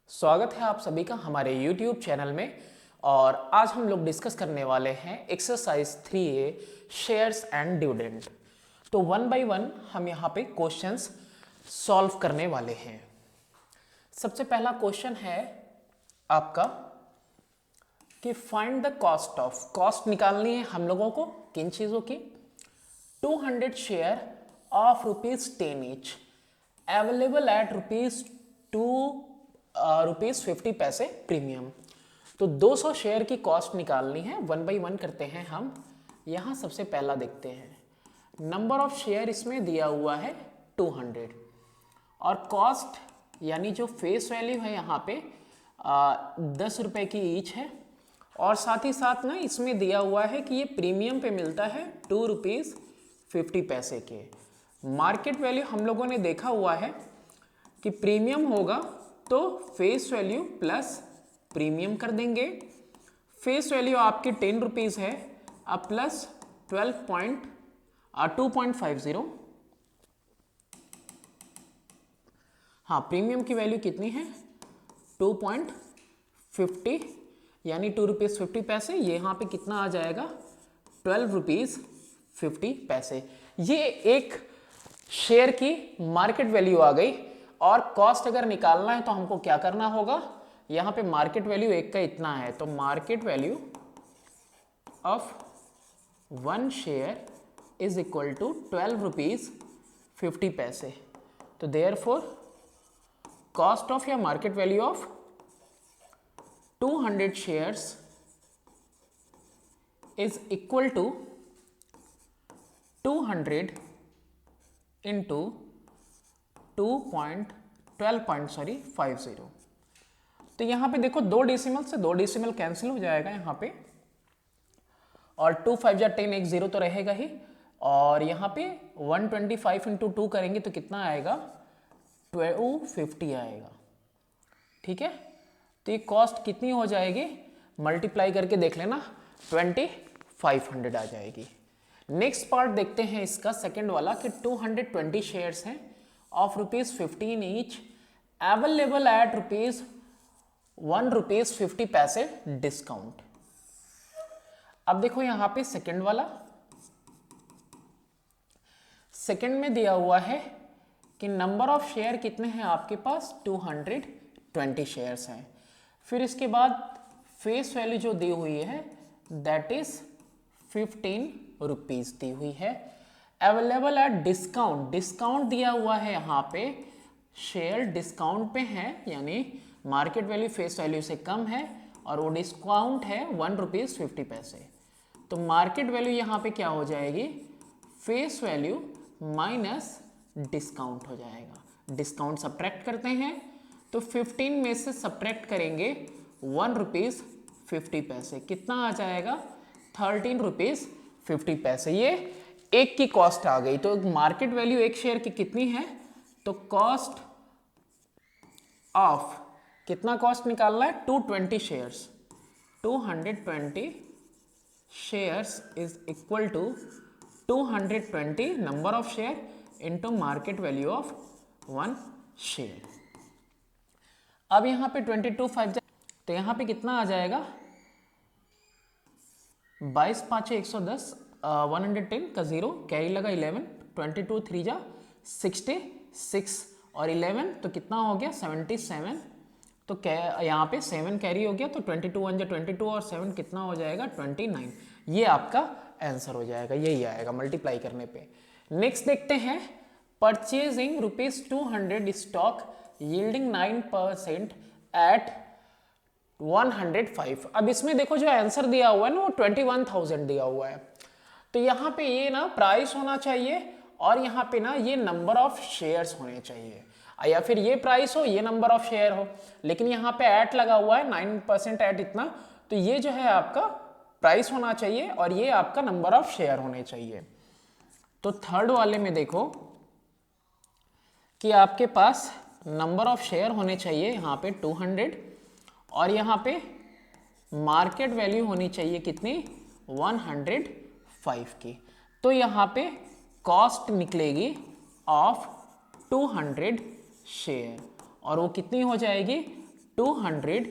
स्वागत है आप सभी का हमारे YouTube चैनल में। और आज हम लोग डिस्कस करने वाले हैं exercise 3A shares and dividend. तो वन बाय वन हम यहाँ पे क्वेश्चंस सॉल्व करने वाले हैं। सबसे पहला क्वेश्चन है आपका कि find the cost of, cost निकालनी है हम लोगों को किन चीज़ों की। 200 share of ₹10 each available at ₹2.50 premium. तो 200 शेयर की कॉस्ट निकालनी है। वन बाय वन करते हैं हम। यहाँ सबसे पहला देखते हैं नंबर ऑफ शेयर इसमें दिया हुआ है 200 और कॉस्ट यानी जो फेस वैल्यू है यहाँ पे 10 रुपये की ईच है। और साथ ही साथ ना इसमें दिया हुआ है कि ये प्रीमियम पे मिलता है ₹2.50 के। मार्केट वैल्यू हम लोगों ने देखा हुआ है कि प्रीमियम होगा तो फेस वैल्यू प्लस प्रीमियम कर देंगे। फेस वैल्यू आपकी 10 रुपीज़ है, अब प्लस 2.50। हाँ, प्रीमियम की वैल्यू कितनी है 2.50 यानी ₹2.50। ये यहाँ पे कितना आ जाएगा ₹12.50। ये एक शेयर की मार्केट वैल्यू आ गई। और कॉस्ट अगर निकालना है तो हमको क्या करना होगा, यहाँ पे मार्केट वैल्यू एक का इतना है तो market value of 1 share is equal to ₹12.50। तो देयरफॉर कॉस्ट ऑफ या market value of 200 shares is equal to 200 into 2.1250। तो यहाँ पे देखो दो डेसिमल से दो डेसिमल कैंसिल हो जाएगा यहाँ पे, और 2 5 या 10 एक जीरो तो रहेगा ही। और यहाँ पे 125 इंटू 2 करेंगे तो कितना आएगा 250 आएगा। ठीक है, तो ये कॉस्ट कितनी हो जाएगी, मल्टीप्लाई करके देख लेना 2500 आ जाएगी। नेक्स्ट पार्ट देखते हैं इसका सेकंड वाला कि 220 शेयर्स हैं of ₹15 each available at ₹1.50 discount. अब देखो यहाँ पे सेकंड वाला, सेकंड में दिया हुआ है कि नंबर ऑफ शेयर कितने हैं आपके पास 220 शेयर्स हैं। फिर इसके बाद फेस वैल्यू जो दी हुई है दैट इज 15 रुपीज दी हुई है। अवेलेबल एट डिस्काउंट, डिस्काउंट दिया हुआ है यहाँ पे, शेयर डिस्काउंट पे है यानी मार्केट वैल्यू फेस वैल्यू से कम है और वो डिस्काउंट है ₹1.50। तो मार्केट वैल्यू यहाँ पे क्या हो जाएगी, फेस वैल्यू माइनस डिस्काउंट हो जाएगा। डिस्काउंट सब्ट्रैक्ट करते हैं तो 15 में से सब्ट्रैक्ट करेंगे ₹1.50, कितना आ जाएगा ₹13.50। ये एक की कॉस्ट आ गई। तो मार्केट वैल्यू एक शेयर की कितनी है, तो कॉस्ट ऑफ कितना कॉस्ट निकालना है 220 shares, 220 shares is equal to 220 number of share into market value of 1 share. अब यहाँ पे 22 5 तो यहाँ पे कितना आ जाएगा 22 5 110, 110 का 0 कैरी लगा 11, 22 3 जा 66 और 11 तो कितना हो गया 77। तो यहाँ पे 7 कैरी हो गया तो 22 1 जा 22 और 7 कितना हो जाएगा 29। ये आपका आंसर हो जाएगा, यही आएगा मल्टीप्लाई करने पे। नेक्स्ट देखते हैं परचेजिंग ₹200 स्टॉक यील्डिंग 9% एट 105। अब इसमें देखो जो आंसर दिया हुआ है ना वो 21,000 दिया हुआ है। तो यहाँ पे ये ना प्राइस होना चाहिए और यहाँ पे ना ये नंबर ऑफ शेयर्स होने चाहिए, या फिर ये प्राइस हो ये नंबर ऑफ शेयर हो। लेकिन यहाँ पे एट लगा हुआ है 9% एट इतना, तो ये जो है आपका प्राइस होना चाहिए और ये आपका नंबर ऑफ शेयर होने चाहिए। तो थर्ड वाले में देखो कि आपके पास नंबर ऑफ शेयर होने चाहिए यहाँ पे 200 और यहाँ पे मार्केट वैल्यू होनी चाहिए कितनी 105 की। तो यहाँ पे कॉस्ट निकलेगी ऑफ 200 शेयर और वो कितनी हो जाएगी 200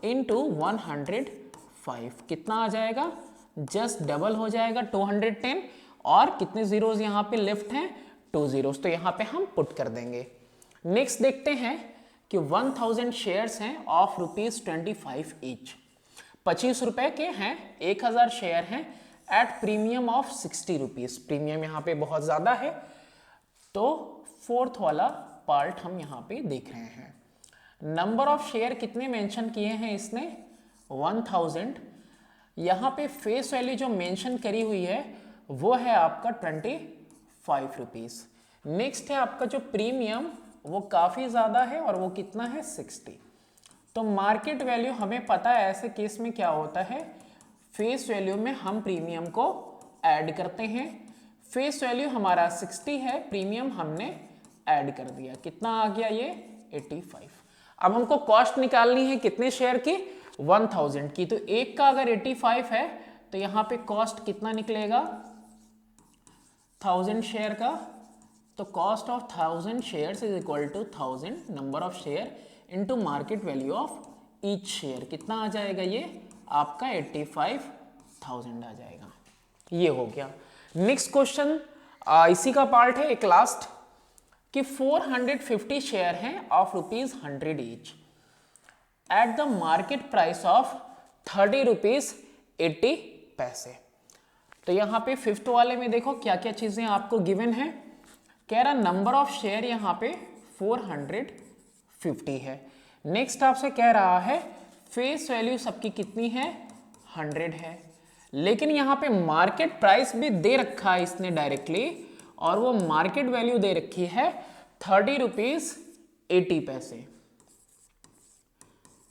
इंटू 105 कितना आ जाएगा, जस्ट डबल हो जाएगा 210, और कितने जीरोस यहाँ पे लेफ्ट हैं, 2 जीरोस, तो यहाँ पे हम पुट कर देंगे। नेक्स्ट देखते हैं कि 1000 शेयर्स हैं ऑफ ₹25 ईच, 25 रुपए के हैं, 1000 शेयर हैं at premium of 60 rupees, premium यहाँ पे बहुत ज्यादा है, तो फोर्थ वाला पार्ट हम यहाँ पे देख रहे हैं। नंबर ऑफ शेयर कितने मेंशन किए हैं इसने, 1000, यहाँ पे फेस वैल्यू जो मेंशन करी हुई है वो है आपका 25 रुपीज। नेक्स्ट है आपका जो प्रीमियम, वो काफी ज्यादा है और वो कितना है, 60। तो मार्केट वैल्यू हमें पता है, ऐसे केस में क्या होता है, फेस वैल्यू में हम प्रीमियम को ऐड करते हैं। फेस वैल्यू हमारा 60 है, प्रीमियम हमने ऐड कर दिया, कितना आ गया ये, 85। अब हमको कॉस्ट निकालनी है कितने शेयर की, 1000 की, तो एक का अगर 85 है तो यहाँ पे कॉस्ट कितना निकलेगा, 1000 शेयर का, तो cost of 1000 shares is equal to 1000 number of share into market value of each share, कितना आ जाएगा ये आपका 85,000 आ जाएगा। ये हो गया। नेक्स्ट क्वेश्चन इसी का पार्ट है, एक लास्ट, कि 450 शेयर हैं of ₹100 each at the market price of 30 rupees 80 पैसे। तो यहाँ पे फिफ्थ वाले में देखो क्या क्या चीजें आपको गिवन है, कह रहा नंबर ऑफ शेयर यहाँ पे 450 है। नेक्स्ट आपसे कह रहा है फेस वैल्यू सबकी कितनी है, 100 है, लेकिन यहाँ पे मार्केट प्राइस भी दे रखा है इसने डायरेक्टली, और वो मार्केट वैल्यू दे रखी है 30 रुपीज 80 पैसे,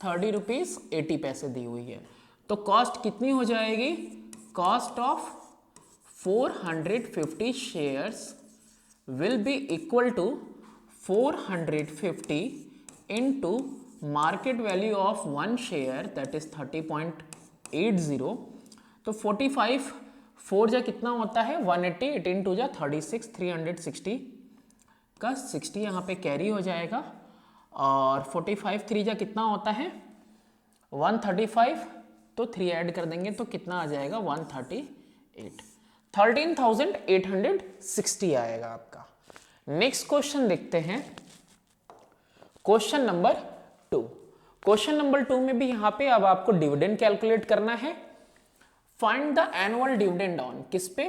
30 रुपीज 80 पैसे दी हुई है। तो कॉस्ट कितनी हो जाएगी, cost of 450 shares will be equal to 450 into market value of one share, that is 30.80, तो 45 4 जा कितना होता है 180, 8 into जा 36, 360 का 60 यहाँ पे कैरी हो जाएगा, और 45 3 जा कितना होता है 135, तो 3 ऐड कर देंगे तो कितना आ जाएगा 138, 13,860 आएगा आपका। नेक्स्ट क्वेश्चन देखते हैं, क्वेश्चन नंबर 2। क्वेश्चन नंबर 2 में भी यहां पे अब आपको डिविडेंड कैलकुलेट करना है। Find the annual dividend on, किस पे,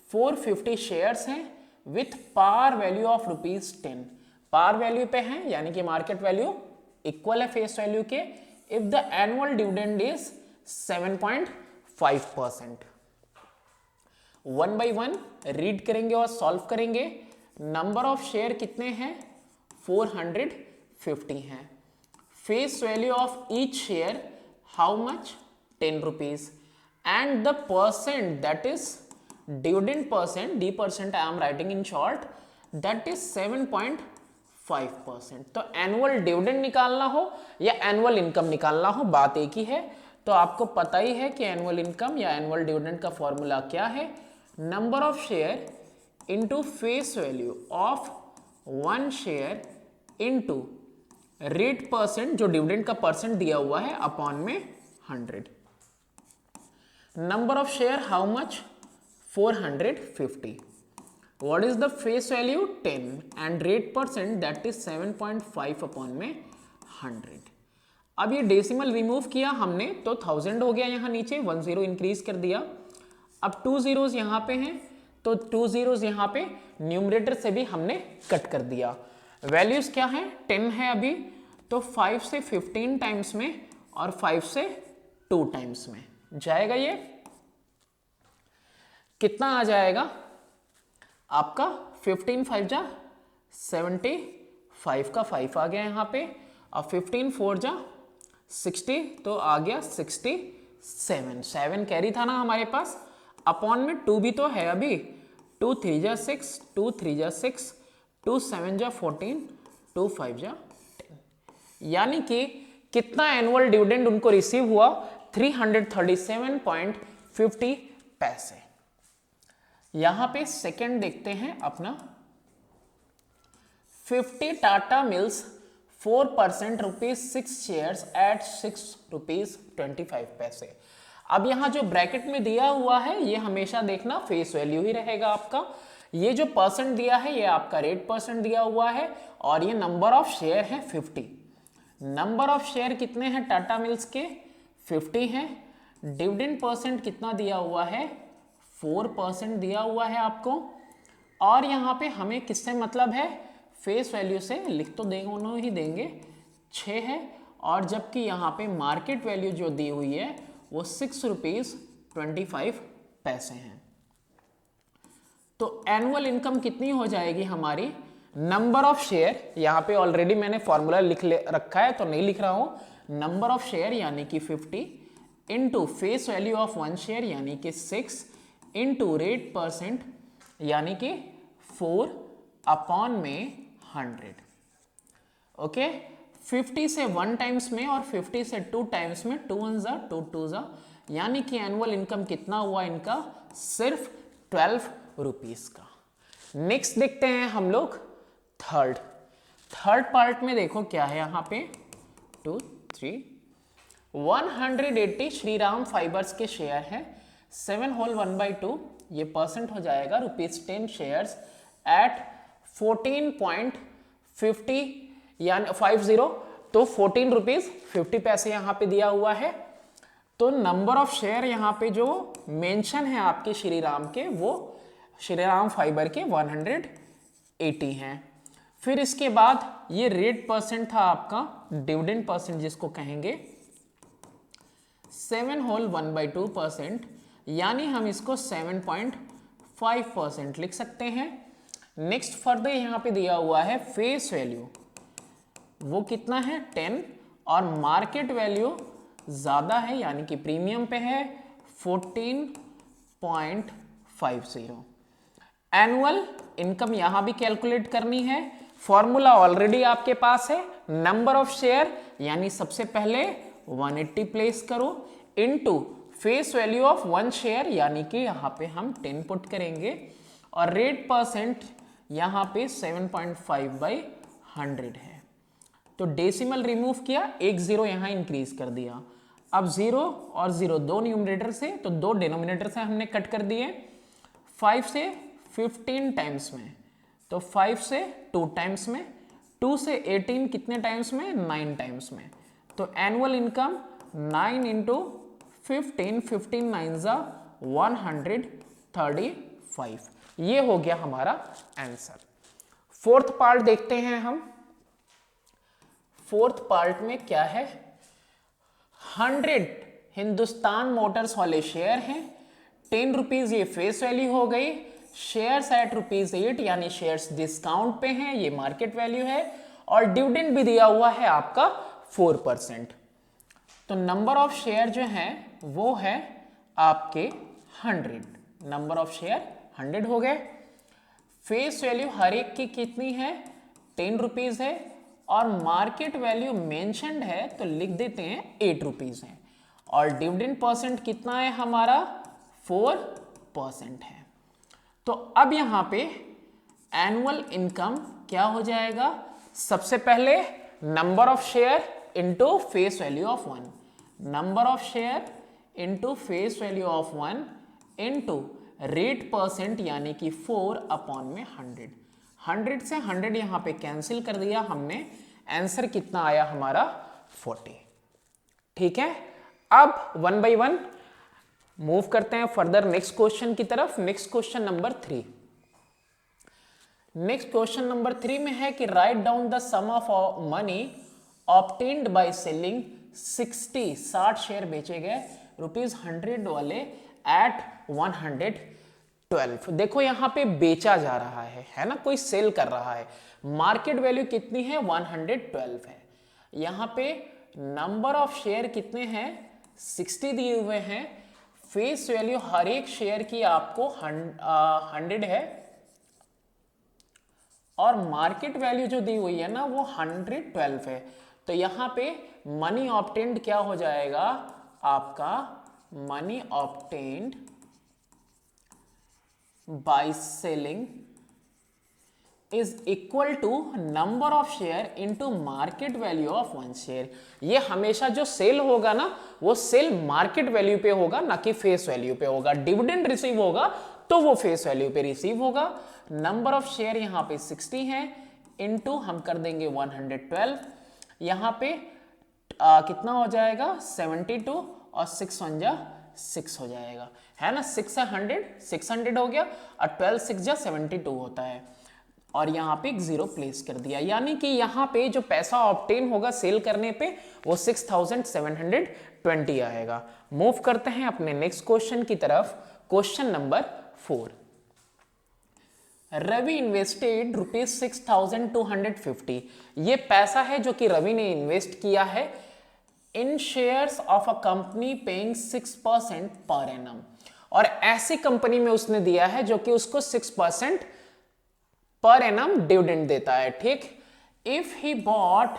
450 शेयर्स हैं with par value of ₹10, par value पे हैं, यानी कि मार्केट वैल्यू इक्वल है फेस वैल्यू के, if the annual dividend is 7.5%। One by one read करेंगे और सॉल्व करेंगे। नंबर ऑफ शेयर कितने हैं, 450 हैं। Face value of each share how much, 10 rupees, and the percent that is dividend percent, D percent I am writing in short, that is 7.5%। तो annual dividend निकालना हो या एनुअल इनकम निकालना हो, बात एक ही है। तो आपको पता ही है कि एनुअल इनकम या एनुअल डिविडेंड का फॉर्मूला क्या है, number of share into face value of one share into rate percent, जो डिविडेंड का परसेंट दिया हुआ है, अपॉन में 100। Number of share how much, 450। What is the face value, 10, and rate percent that is 7.5 upon में 100। अब ये decimal remove किया हमने तो 1000 हो गया, यहाँ नीचे 1 0 इंक्रीज कर दिया। अब 2 zeros यहाँ पे हैं तो 2 zeros यहाँ पे न्यूमरेटर से भी हमने कट कर दिया। वैल्यूज क्या है, 10 है अभी, तो 5 से 15 टाइम्स में और 5 से 2 टाइम्स में जाएगा। ये कितना आ जाएगा आपका, 15 5 जा 75 का 5 आ गया यहाँ पे, और 15 4 जा 60, तो आ गया 67, 7 कैरी था ना हमारे पास, अपॉन में 2 भी तो है अभी, 2 3 जा 6, 2 3 जा 6, 2 7 जा 14, 2 5 जा 10, यानी कि कितना एनुअल डिविडेंड उनको रिसीव हुआ, 337.50 पैसे। यहां पे सेकंड देखते हैं अपना, 50 टाटा मिल्स 4% ₹6 एट ₹6.25। अब यहाँ जो ब्रैकेट में दिया हुआ है ये हमेशा देखना फेस वैल्यू ही रहेगा आपका। ये जो परसेंट दिया है ये आपका रेट परसेंट दिया हुआ है, और ये नंबर ऑफ शेयर है 50। नंबर ऑफ शेयर कितने हैं टाटा मिल्स के? 50 हैं। डिविडेंड परसेंट कितना दिया हुआ है? 4% दिया हुआ है आपको। और यहाँ पे हमें किससे मतलब है? फेस वैल्यू से, लिख तो दोनों ही देंगे, 6 है। और जबकि यहाँ पे मार्केट वैल्यू जो दी हुई है वो ₹6.25 है। तो एनुअल इनकम कितनी हो जाएगी हमारी? नंबर ऑफ शेयर, यहाँ पे ऑलरेडी मैंने फॉर्मूला रखा है तो नहीं लिख रहा हूँ। नंबर ऑफ शेयर यानी कि 50 into face value of 1 share यानी कि 6 इंटू रेट परसेंट यानी कि 4/100। ओके, 50 से 1 टाइम्स में और 50 से 2 टाइम्स में, 2 1 जा 2 2 जा, यानी कि एनुअल इनकम कितना हुआ इनका? सिर्फ ₹12 का। नेक्स्ट देखते हैं हम लोग थर्ड पार्ट में। देखो क्या है यहाँ पे, 2 3 180 श्रीराम फाइबर्स के शेयर है, 7 होल 1/2, ये परसेंट हो जाएगा ₹10 शेयर्स एट 14.50 यानी 50, तो ₹14.50 यहाँ पे दिया हुआ है। तो नंबर ऑफ शेयर यहाँ पे जो मेंशन है आपके श्रीराम के, वो श्रीराम फाइबर के 180 हैं। फिर इसके बाद ये रेट परसेंट था आपका, डिविडेंड परसेंट जिसको कहेंगे, 7 होल 1/2%, यानी हम इसको 7.5% लिख सकते हैं। नेक्स्ट फर्दर यहाँ पे दिया हुआ है फेस वैल्यू, वो कितना है? 10, और मार्केट वैल्यू ज्यादा है यानी कि प्रीमियम पे है, 14.50। एनुअल इनकम यहां भी कैलकुलेट करनी है। फॉर्मूला ऑलरेडी आपके पास है, नंबर ऑफ शेयर यानी सबसे पहले 180 प्लेस करो into face value of 1 share यानी कि यहां पे हम 10 पुट करेंगे, और रेट परसेंट यहां पे 7.5/100 है। तो डेसिमल रिमूव किया, एक 0 यहां इंक्रीज कर दिया। अब 0 और 0 दो न्यूमरेटर से, तो 2 डिनोमिनेटर से हमने कट कर दिए। 5 से 15 टाइम्स में, तो 5 से 2 टाइम्स में, 2 से 18 कितने टाइम्स में? 9 टाइम्स में। तो एनुअल इनकम 9 इंटू 15, 15 9 जा 135। ये हो गया हमारा आंसर। फोर्थ पार्ट देखते हैं हम। फोर्थ पार्ट में क्या है? 100 हिंदुस्तान मोटर्स वाले शेयर हैं, ₹10 ये फेस वैल्यू हो गई। शेयर्स एट ₹8 यानी शेयर्स डिस्काउंट पे हैं, ये मार्केट वैल्यू है। और डिविडेंड भी दिया हुआ है आपका 4%। तो नंबर ऑफ शेयर जो है वो है आपके 100। नंबर ऑफ शेयर 100 हो गए। फेस वैल्यू हर एक की कितनी है? ₹10 है, और मार्केट वैल्यू मेंशन्ड है तो लिख देते हैं ₹8 है। और डिविडेंड परसेंट कितना है हमारा? 4% है। तो अब यहां पे एनुअल इनकम क्या हो जाएगा? सबसे पहले number of share into face value of 1, number of share into face value of 1 into rate percent यानी कि 4/100। 100 से 100 यहां पे कैंसिल कर दिया हमने, आंसर कितना आया हमारा? 40। ठीक है, अब 1 by 1 मूव करते हैं फर्दर नेक्स्ट क्वेश्चन की तरफ। Next question number 3। Next question number 3 में है कि right down the sum of money obtained by selling 60 share बेचे गए ₹100 वाले एट 112। देखो यहां पे बेचा जा रहा है ना, कोई सेल कर रहा है। मार्केट वैल्यू कितनी है? 112 है। यहां पे नंबर ऑफ शेयर कितने हैं? 60 दिए हुए हैं। फेस वैल्यू हर एक शेयर की आपको 100 है, और मार्केट वैल्यू जो दी हुई है ना वो 112 है। तो यहां पे मनी ऑब्टेन्ड क्या हो जाएगा आपका? Money obtained by selling is equal to number of share into market value of one share. ये हमेशा जो सेल होगा ना वो सेल मार्केट वैल्यू पे होगा, ना कि फेस वैल्यू पे होगा। डिविडेंड रिसीव होगा तो वो फेस वैल्यू पे रिसीव होगा। नंबर ऑफ शेयर यहाँ पे 60 है, इनटू हम कर देंगे 112, यहाँ पे कितना हो जाएगा 72 और 6 1 जा 6 हो जाएगा, है ना। 6 है 100, 600 हो गया और 12 6 जा 72 होता है, और यहाँ पे एक जीरो प्लेस कर दिया, यानी कि यहाँ पे जो पैसा ऑब्टेन होगा सेल करने पे वो 6720 आएगा। मूव करते हैं अपने नेक्स्ट क्वेश्चन की तरफ। Question number 4। रवि इन्वेस्टेड ₹6250। ये पैसा है जो कि रवि ने इन्वेस्ट किया है in shares of a company paying 6% per annum, और ऐसी कंपनी में उसने दिया है जो कि उसको 6% पर एनम डिविडेंड देता है, ठीक। If he bought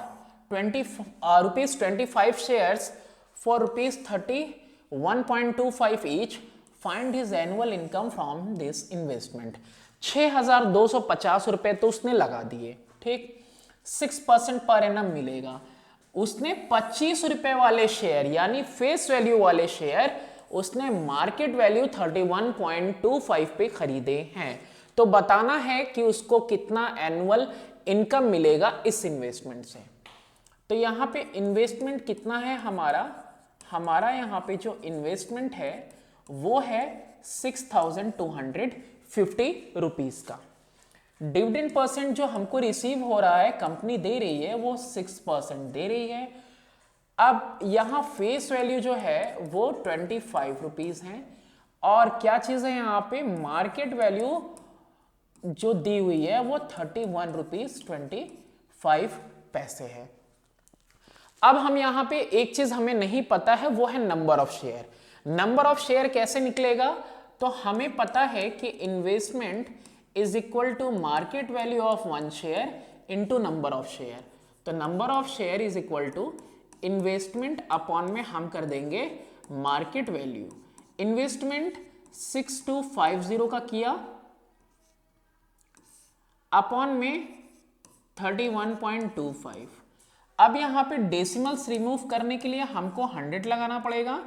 ₹25 shares for ₹31.25 each, find his annual income from this investment. 6250 रुपए तो उसने लगा दिए, ठीक। 6% पर एनम मिलेगा। उसने 25 रुपए वाले शेयर यानी फेस वैल्यू वाले शेयर उसने मार्केट वैल्यू 31.25 पे खरीदे हैं। तो बताना है कि उसको कितना एनुअल इनकम मिलेगा इस इन्वेस्टमेंट से। तो यहां पे इन्वेस्टमेंट कितना है हमारा यहां पे जो इन्वेस्टमेंट है वो है 6250 रुपीज का। डिविडेंड परसेंट जो हमको रिसीव हो रहा है, कंपनी दे रही है, वो 6% दे रही है। अब यहां फेस वैल्यू जो है वो 25 रुपीज है, और क्या चीज है यहां पे मार्केट वैल्यू जो दी हुई है वो 31.25 रुपीज है। अब हम यहां पे एक चीज हमें नहीं पता है, वो है number of share. Number of share कैसे निकलेगा? तो हमें पता है कि investment is equal to market value of one share into number of share. तो number of share is equal to investment upon में हम कर देंगे मार्केट वैल्यू। इन्वेस्टमेंट 6250 का किया अपॉन में 31.25। अब यहां पे डेसिमल्स रिमूव करने के लिए हमको 100 लगाना पड़ेगा।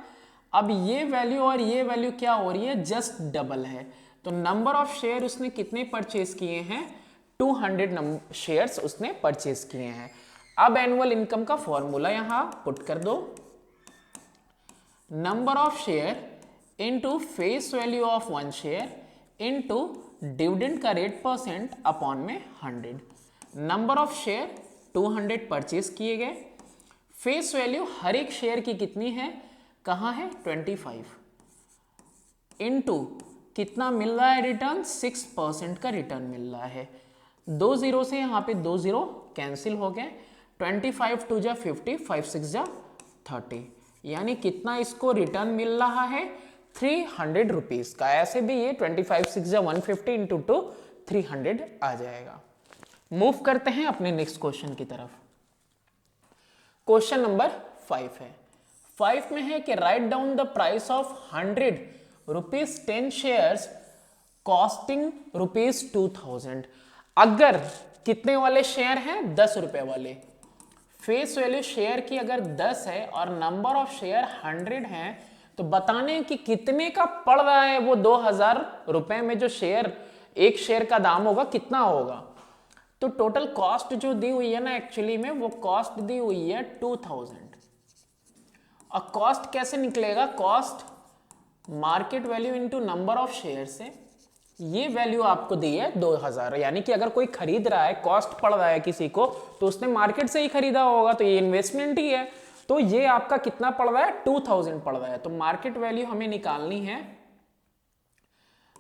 अब ये वैल्यू और ये वैल्यू क्या हो रही है, जस्ट डबल है। तो नंबर ऑफ शेयर उसने कितने परचेज किए हैं, 200 शेयर्स उसने परचेज किए हैं। अब एनुअल इनकम का फॉर्मूला यहां पुट कर दो, number of share into face value of one share into dividend का रेट परसेंट अपॉन में 100। नंबर ऑफ शेयर 200 परचेज किए गए, फेस वैल्यू हर एक शेयर की कितनी है, कहां है 25, इनटू कितना मिल रहा है रिटर्न, 6% का रिटर्न मिल रहा है। 2 जीरो से यहां पे 2 जीरो कैंसिल हो गए, 25 2 जा 50, 5 6 जा 30, यानी कितना इसको रिटर्न मिल रहा है 300 रुपीज का। ऐसे भी ये 25 6 जा 150 इंटू 2 300 आ जाएगा। मूव करते हैं अपने नेक्स्ट क्वेश्चन की तरफ। क्वेश्चन नंबर 5 है। 5 में है कि right down the price of 100 rupees 10 shares costing rupees 2000। अगर कितने वाले शेयर हैं, 10 रुपए वाले। फेस वैल्यू शेयर की अगर 10 है और नंबर ऑफ शेयर 100 हैं, तो बताने कि कितने का पड़ रहा है वो 2000 रुपए में जो शेयर, एक शेयर का दाम होगा कितना होगा। तो टोटल कॉस्ट जो दी हुई है ना, एक्चुअली में वो कॉस्ट दी हुई है 2000। और कॉस्ट कैसे निकलेगा, cost market value into number of share से। ये वैल्यू आपको दी है 2000, यानी कि अगर कोई खरीद रहा है, कॉस्ट पड़ रहा है किसी को, तो उसने मार्केट से ही खरीदा होगा, तो ये इन्वेस्टमेंट ही है। तो ये आपका कितना पड़ रहा है, 2000 पड़ रहा है। तो मार्केट वैल्यू हमें निकालनी है,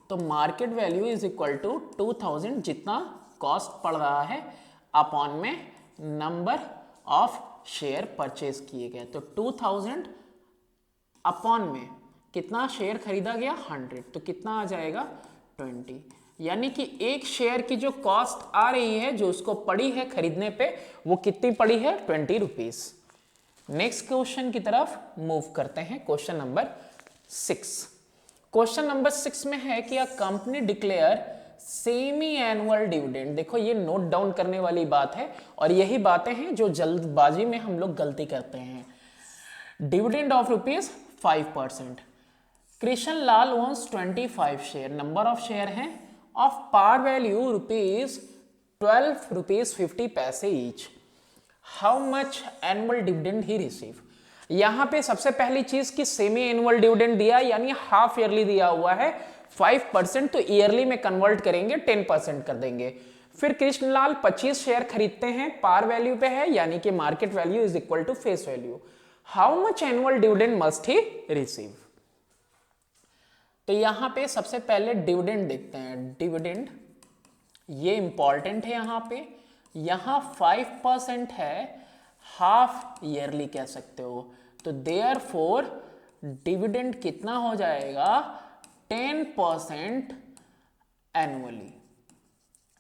तो market value is equal to 2000 जितना कॉस्ट पड़ रहा है अपॉन में नंबर ऑफ शेयर परचेज किए गए। तो 2000 अपॉन में कितना शेयर खरीदा गया, 100, तो कितना आ जाएगा 20। यानी कि एक शेयर की जो कॉस्ट आ रही है, जो उसको पड़ी है खरीदने पे, वो कितनी पड़ी है, 20 रुपीज। नेक्स्ट क्वेश्चन की तरफ मूव करते हैं। Question number 6। क्वेश्चन नंबर 6 में है कि a company declare semi annual dividend. देखो ये नोट डाउन करने वाली बात है और यही बातें हैं जो जल्दबाजी में हम लोग गलती करते हैं। Dividend of ₹5%। Krishan Lal owns 25 share, number of share हैं of par value ₹12.50 each. How much annual dividend he receive. यहां पे सबसे पहली चीज कि सेमी एनुअल डिविडेंड दिया यानी हाफ ईयरली दिया हुआ है 5%, तो ईयरली में कन्वर्ट करेंगे 10% कर देंगे। फिर कृष्णलाल 25 शेयर खरीदते हैं, पार वैल्यू पे है यानी कि market value is equal to face value. How much annual dividend must he receive. तो यहां पे सबसे पहले डिविडेंड देखते हैं। डिविडेंड ये इंपॉर्टेंट है, यहां 5% है, हाफ ईयरली कह सकते हो, तो देयरफॉर डिविडेंड कितना हो जाएगा 10% एनुअली।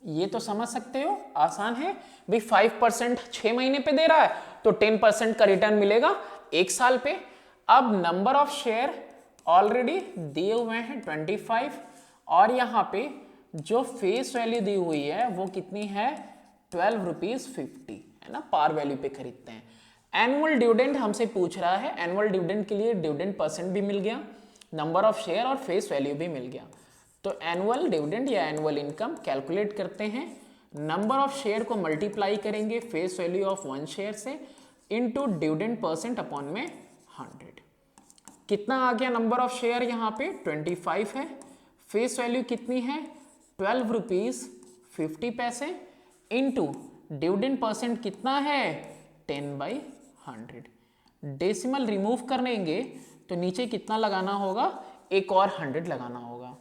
ये तो समझ सकते हो, आसान है भाई। 5% 6 महीने पे दे रहा है तो 10% का रिटर्न मिलेगा 1 साल पे। अब नंबर ऑफ शेयर ऑलरेडी दिए हुए हैं 25 और यहां पे जो फेस वैल्यू दी हुई है वो कितनी है ₹12.50 है ना, पार वैल्यू पे खरीदते हैं। एनुअल डिविडेंड हमसे पूछ रहा है, एनुअल डिविडेंड के लिए डिविडेंड परसेंट भी मिल गया, नंबर ऑफ शेयर और फेस वैल्यू भी मिल गया। तो एनुअल डिविडेंड या एनुअल इनकम कैलकुलेट करते हैं। नंबर ऑफ शेयर को मल्टीप्लाई करेंगे फेस वैल्यू ऑफ 1 शेयर से इनटू डिविडेंड परसेंट अपॉन में 100। कितना आ गया नंबर ऑफ शेयर, यहाँ पे 25 है, फेस वैल्यू कितनी है ₹12.50 इनटू डिविडेंड परसेंट कितना है 10/100। डेसिमल रिमूव करेंगे तो नीचे कितना लगाना होगा, एक और 100 लगाना होगा।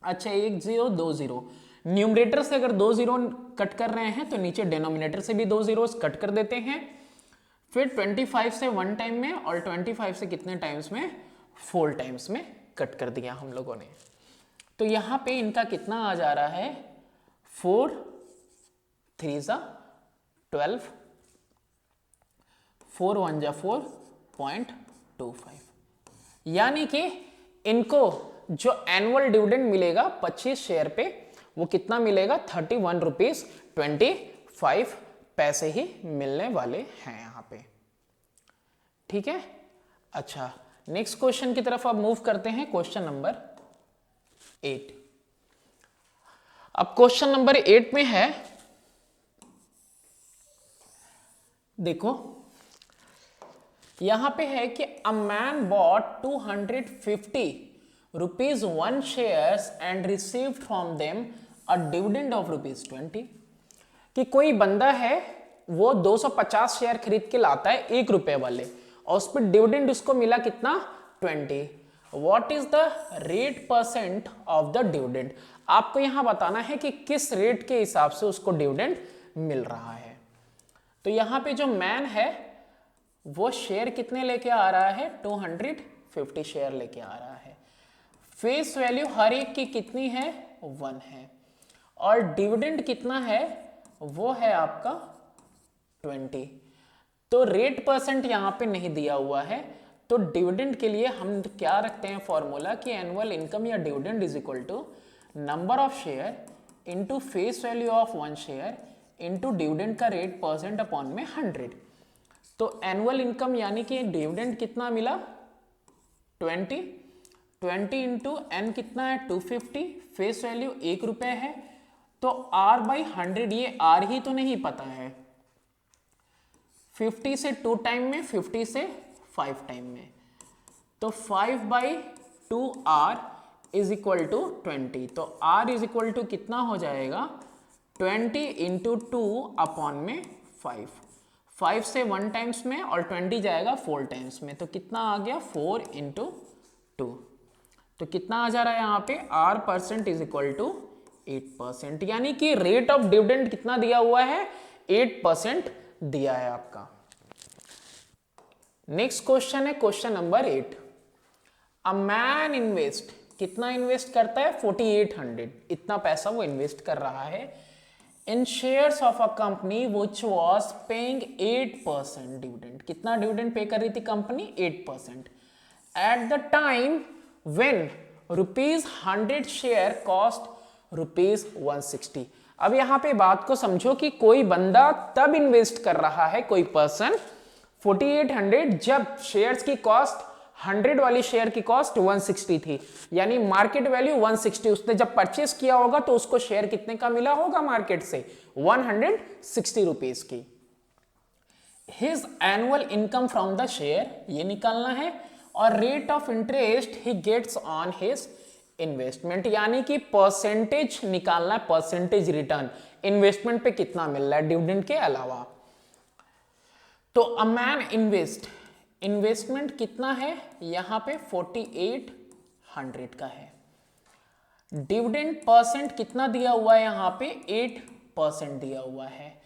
अच्छा, 1 0 2 0, न्यूमरेटर से अगर 2 0 कट कर रहे हैं तो नीचे डिनोमिनेटर से भी 2 0 कट कर देते हैं। फिर 25 से 1 टाइम में और 25 से कितने टाइम्स में 4 टाइम्स में कट कर दिया हम लोगों ने। तो यहां पे इनका कितना आ जा रहा है 4 3 12, 4 1 4.25, यानी कि इनको जो एनुअल डिविडेंड मिलेगा 25 शेयर पे वो कितना मिलेगा ₹31.25 ही मिलने वाले हैं यहां पे। ठीक है। अच्छा, नेक्स्ट क्वेश्चन की तरफ अब मूव करते हैं, क्वेश्चन नंबर 8। अब क्वेश्चन नंबर 8 में है, देखो यहां पे है कि a man bot 250 rupees 1 shares and received from them a dividend of ₹20। कि कोई बंदा है वो 250 शेयर खरीद के लाता है ₹1 वाले और उस पर डिविडेंड उसको मिला कितना 20। What is the rate percent of the dividend. आपको यहां बताना है कि किस रेट के हिसाब से उसको डिविडेंड मिल रहा है। तो यहां पे जो मैन है वो शेयर कितने लेके आ रहा है 250 शेयर लेके आ रहा है। फेस वैल्यू हर एक की कितनी है 1 है और डिविडेंड कितना है वो है आपका 20। तो रेट परसेंट यहां पे नहीं दिया हुआ है, तो डिविडेंड के लिए हम क्या रखते हैं फॉर्मूला कि एनुअल इनकम या dividend is equal to number of share into face value of 1 share into dividend का रेट परसेंट अपॉन में 100। तो एनुअल इनकम यानी कि डिविडेंड कितना मिला 20 इंटू एन कितना है 250, फेस वैल्यू ₹1 है, तो R/100 ये R ही तो नहीं पता है, 50 से 2 टाइम में 50 से 5 टाइम में, तो 5/2R इज इक्वल टू 20। तो R इज इक्वल टू कितना हो जाएगा 20 इंटू 2 अपॉन में 5 से 1 टाइम्स में और 20 जाएगा 4 टाइम्स में, तो कितना आ गया 4 इंटू 2। तो कितना आ जा रहा है यहाँ पे R percent is equal to 8%, यानी कि रेट ऑफ डिविडेंड कितना दिया हुआ है 8% दिया है आपका। नेक्स्ट क्वेश्चन है question number 8। A man invest, कितना इन्वेस्ट करता है 4800, इतना पैसा वो इन्वेस्ट कर रहा है in shares of a company which was paying 8% dividend. कितना डिविडेंड पे कर रही थी company 8%। At the time when ₹100 share cost ₹160। अब यहाँ पे बात को समझो कि कोई बंदा तब इन्वेस्ट कर रहा है, कोई पर्सन 4800 जब शेयर्स की कॉस्ट 100 वाली शेयर की कॉस्ट 160 थी, यानी मार्केट वैल्यू 160। उसने जब परचेस किया होगा तो उसको शेयर कितने का मिला होगा मार्केट से? 160 रुपीज की। His annual income from the share ये निकालना है, और rate of interest he gets on his investment, यानी कि परसेंटेज निकालना है, परसेंटेज रिटर्न इन्वेस्टमेंट पे कितना मिल रहा है डिविडेंड के अलावा। तो अ मैन इन्वेस्टमेंट कितना है यहां पे? 4800 का है। डिविडेंड परसेंट कितना दिया हुआ है यहां पे? 8% दिया हुआ है।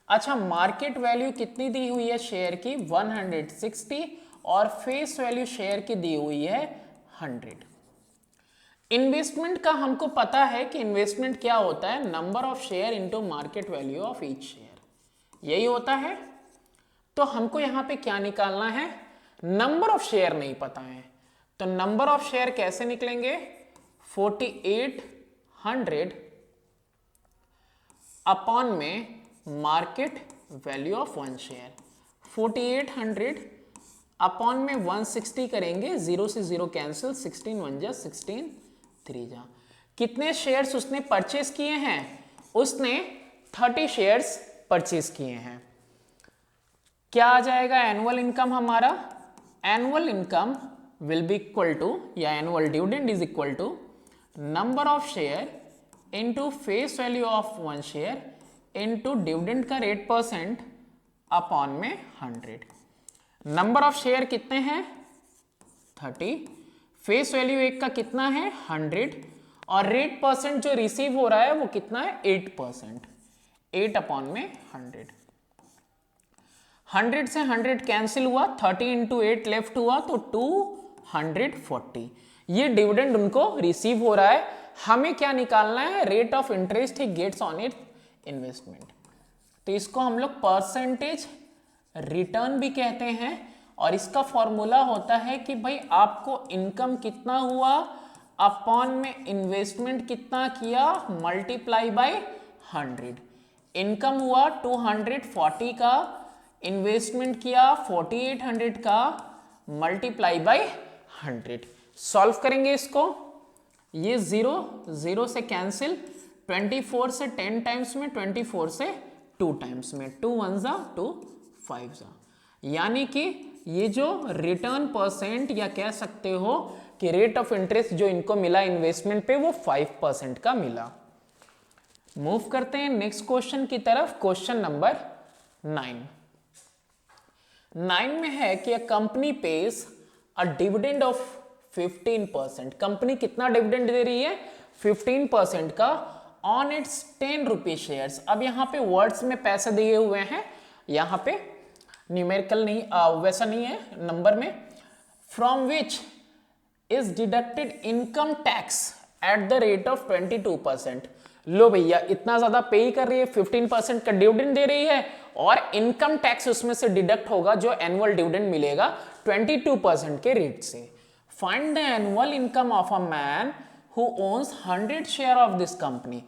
अच्छा, मार्केट वैल्यू कितनी दी हुई है शेयर की? 160, और फेस वैल्यू शेयर की दी हुई है 100। इन्वेस्टमेंट का हमको पता है कि इन्वेस्टमेंट क्या होता है? Number of share into market value of each share, यही होता है। तो हमको यहां पे क्या निकालना है? नंबर ऑफ शेयर नहीं पता है, तो नंबर ऑफ शेयर कैसे निकलेंगे? 4800 अपॉन में market value of one share. 4800 upon में 160 करेंगे, 0 से 0 कैंसिल, 16 1 जा 16 3 जा। कितने शेयर्स उसने परचेस किए हैं? उसने 30 शेयर्स परचेस किए हैं। क्या आ जाएगा एनुअल इनकम हमारा? Annual income will be equal to, या annual dividend is equal to number of share into face value of one share into dividend का रेट परसेंट अपॉन में 100। नंबर ऑफ शेयर कितने हैं? 30, फेस वैल्यू एक का कितना है? 100, और रेट परसेंट जो रिसीव हो रहा है वो कितना है? 8%। 8 अपॉन में 100। 100 से 100 कैंसिल हुआ, 30 इंटू 8 लेफ्ट हुआ, तो 240। ये डिविडेंड उनको रिसीव हो रहा है। हमें क्या निकालना है? Rate of interest he gets on it investment. तो इसको हम लोग परसेंटेज रिटर्न भी कहते हैं, और इसका फॉर्मूला होता है कि भाई आपको इनकम कितना हुआ अपॉन में इन्वेस्टमेंट कितना किया, मल्टीप्लाई बाय 100। इनकम हुआ 240 का, इन्वेस्टमेंट किया 4800 का, मल्टीप्लाई बाय 100। सॉल्व करेंगे इसको, ये 0 0 से कैंसिल, 24 से 10 टाइम्स में, 24 से 2 टाइम्स में, 2 1 जा 2 5 जा, यानी कि ये जो रिटर्न परसेंट, या कह सकते हो कि रेट ऑफ इंटरेस्ट जो इनको मिला इन्वेस्टमेंट पे, वो 5% का मिला। मूव करते हैं नेक्स्ट क्वेश्चन की तरफ। क्वेश्चन नंबर 9 में है कि a company page a dividend of 15%। Company कितना डिविडेंड दे रही है? 15% का ऑन इट्स 10 रुपीज शेयर्स। अब यहां पे वर्ड्स में पैसे दिए हुए हैं, यहां पे न्यूमेरिकल नहीं, वैसा नहीं है नंबर में। From which is deducted income tax at the rate of 22%। लो भैया, इतना ज्यादा पे ही कर रही है, 15% का डिविडेंड दे रही है, और इनकम टैक्स उसमें से डिडक्ट होगा जो एनुअल डिविडेंड मिलेगा 22% के रेट से। Find the annual income of a man who owns 100 share of this company.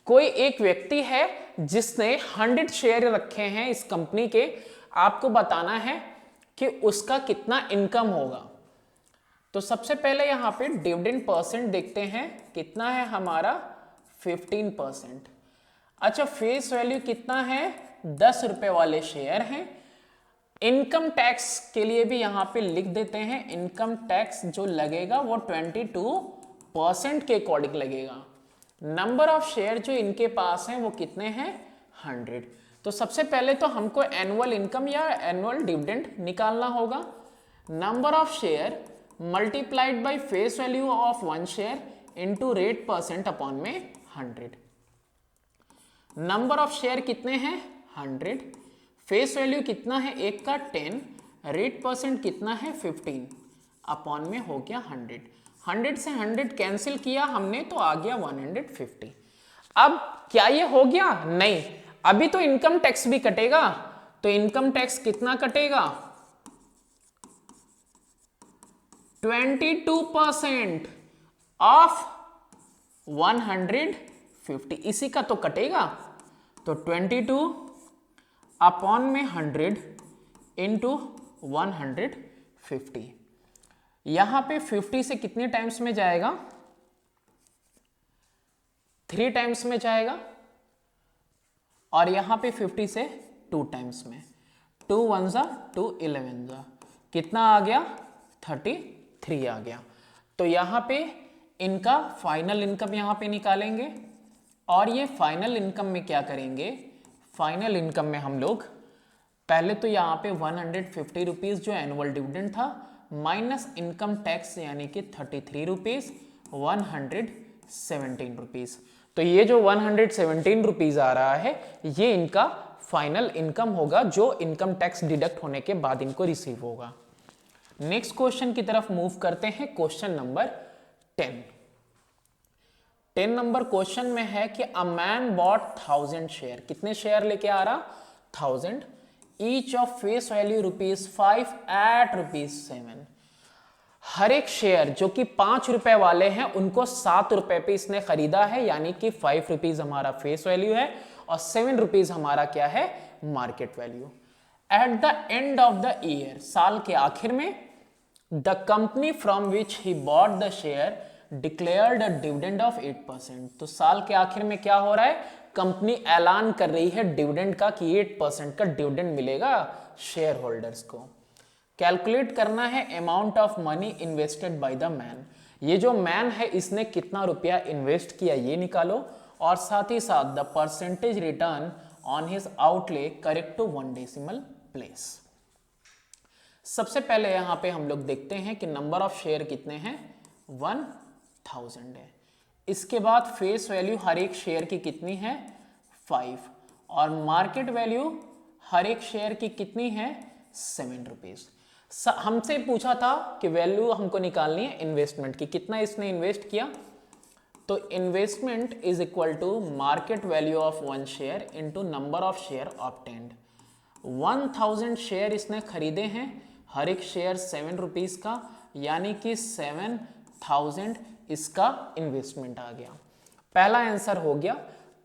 कोई एक व्यक्ति है जिसने 100 शेयर रखे हैं इस कंपनी के, आपको बताना है कि उसका कितना इनकम होगा। तो सबसे पहले यहां पे डिविडेंड परसेंट देखते हैं, कितना है हमारा? 15%। अच्छा, फेस वैल्यू कितना है? 10 रुपए वाले शेयर हैं। इनकम टैक्स के लिए भी यहां पे लिख देते हैं, इनकम टैक्स जो लगेगा वो 22% के अकॉर्डिंग लगेगा। नंबर ऑफ शेयर जो इनके पास हैं वो कितने हैं? 100। तो सबसे पहले तो हमको एनुअल इनकम या एनुअल डिविडेंड निकालना होगा। Number of share multiplied by face value of one share into rate percent upon में 100। नंबर ऑफ शेयर कितने हैं? 100। फेस वैल्यू कितना है? एक का 10, रेट परसेंट कितना है? 15 अपॉन में हो गया 100। 100 से 100 कैंसिल किया हमने, तो आ गया 150। अब क्या ये हो गया? नहीं, अभी तो इनकम टैक्स भी कटेगा। तो इनकम टैक्स कितना कटेगा? 22% ऑफ 150 50, इसी का तो कटेगा, तो 22 अपॉन में 100 इंटू 150। यहां पे 50 से कितने टाइम्स में जाएगा, 3 टाइम्स में जाएगा, और यहां पे 50 से 2 टाइम्स में, 2 1 जा 2 11 जा, कितना आ गया, 33 आ गया। तो यहां पे इनका फाइनल इनकम यहां पे निकालेंगे, और ये फाइनल इनकम में क्या करेंगे, फाइनल इनकम में हम लोग पहले तो यहाँ पे 150 रुपीज़ जो एनुअल डिविडेंड था माइनस इनकम टैक्स यानी कि 33 रुपीज़ 117 रुपीज़। तो ये जो 117 रुपीज़ आ रहा है ये इनका फाइनल इनकम होगा जो इनकम टैक्स डिडक्ट होने के बाद इनको रिसीव होगा। नेक्स्ट क्वेश्चन की तरफ मूव करते हैं, क्वेश्चन नंबर 10। 10 नंबर क्वेश्चन में है कि अ मैन बॉट 1000 शेयर, कितने शेयर लेके आ रहा, 1000, each of face value ₹5 at ₹7। हर एक शेयर जो कि 5 रुपए वाले हैं उनको 7 रुपए पे इसने खरीदा है, यानी कि 5 रुपीज हमारा फेस वैल्यू है और 7 रुपीज हमारा क्या है, market value. At the end of the year, साल के आखिर में, the company from which he bought the share declared a dividend of 8%। तो साल के आखिर में क्या हो रहा है, कंपनी ऐलान कर रही है डिविडेंड का कि 8% का डिविडेंड मिलेगा शेयर होल्डर्स को। कैलकुलेट करना है amount of money invested by the man, ये जो मैन है इसने कितना रुपया इन्वेस्ट किया ये निकालो, और साथ ही साथ the percentage return on his outlay correct to 1 decimal place. सबसे पहले यहां पे हम लोग देखते हैं कि नंबर ऑफ शेयर कितने हैं, 1000 है। इसके बाद फेस वैल्यू हर एक शेयर की कितनी है, 5, और मार्केट वैल्यू हर एक शेयर की कितनी है, 7 रुपीज। हमसे पूछा था कि वैल्यू हमको निकालनी है इन्वेस्टमेंट की, कितना इसने इन्वेस्ट किया, तो investment is equal to market value of 1 share into number of share obtained. 1000 share इसने खरीदे हैं, हर एक शेयर 7 रुपीज का, यानी कि 7000 इसका इन्वेस्टमेंट आ गया। पहला आंसर हो गया।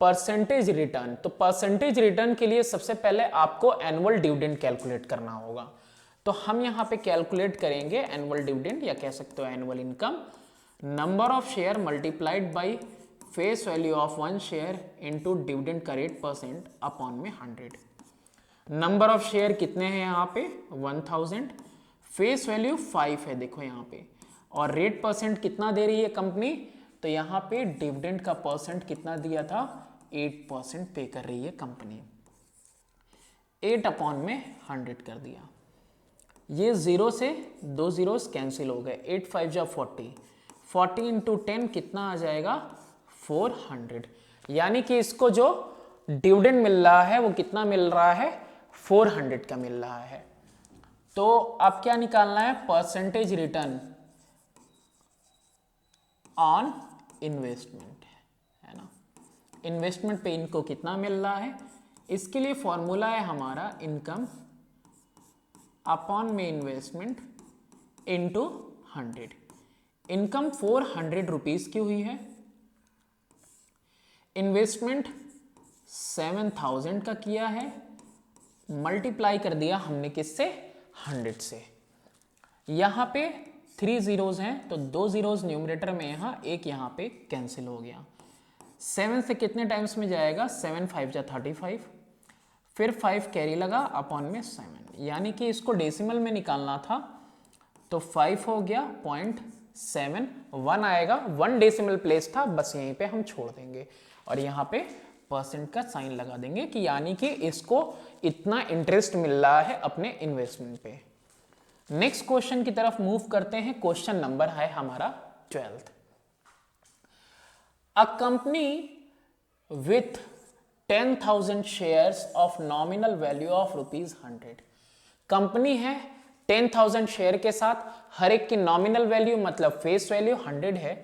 परसेंटेज रिटर्न, तो परसेंटेज रिटर्न के लिए सबसे पहले आपको एनुअल डिविडेंड कैलकुलेट करना होगा, तो हम यहां पे कैलकुलेट करेंगे एनुअल डिविडेंड या कह सकते हो annual income, number of share multiplied by face value of 1 share into dividend का रेट % अपॉन में 100। नंबर ऑफ शेयर कितने हैं यहाँ पे, 1000, फेस वैल्यू 5 है देखो यहाँ पे, और रेट % कितना दे रही है कंपनी, तो यहाँ पे डिविडेंड का % कितना दिया था, 8% पे कर रही है कंपनी। 8 अपॉन में 100 कर दिया, ये 0 से 2 जीरोस कैंसिल हो गए, 8 5 जा 40, 40 इंटू 10 कितना आ जाएगा, 400। यानी कि इसको जो डिविडेंड मिल रहा है वो कितना मिल रहा है, 400 का मिल रहा है। तो अब क्या निकालना है, परसेंटेज रिटर्न ऑन इन्वेस्टमेंट, है ना, इन्वेस्टमेंट पे इनको कितना मिल रहा है, इसके लिए फॉर्मूला है हमारा इनकम अपॉन में इन्वेस्टमेंट इनटू 100। इनकम 400 रुपीज की हुई है, इन्वेस्टमेंट 7000 का किया है, मल्टीप्लाई कर दिया हमने किससे, 100 से। यहां पे 3 जीरोज हैं तो 2 जीरोज न्यूमरेटर में, यहां एक यहां पे कैंसिल हो गया। 7 से कितने टाइम्स में जाएगा, 7 5 जा 35, फिर 5 कैरी लगा अपॉन में 7, यानी कि इसको डेसिमल में निकालना था, तो 5 हो गया 0.7, 1 आएगा, 1 डेसिमल प्लेस था, बस यहीं पे हम छोड़ देंगे और यहाँ पे % का साइन लगा देंगे कि यानी कि इसको इतना इंटरेस्ट मिल रहा है अपने इन्वेस्टमेंट पे। नेक्स्ट क्वेश्चन की तरफ मूव करते हैं, क्वेश्चन नंबर है हमारा 12th। A company with 10,000 shares of nominal value of ₹100। Company है 10,000 शेयर के साथ, हर एक की नॉमिनल वैल्यू मतलब फेस वैल्यू 100 है,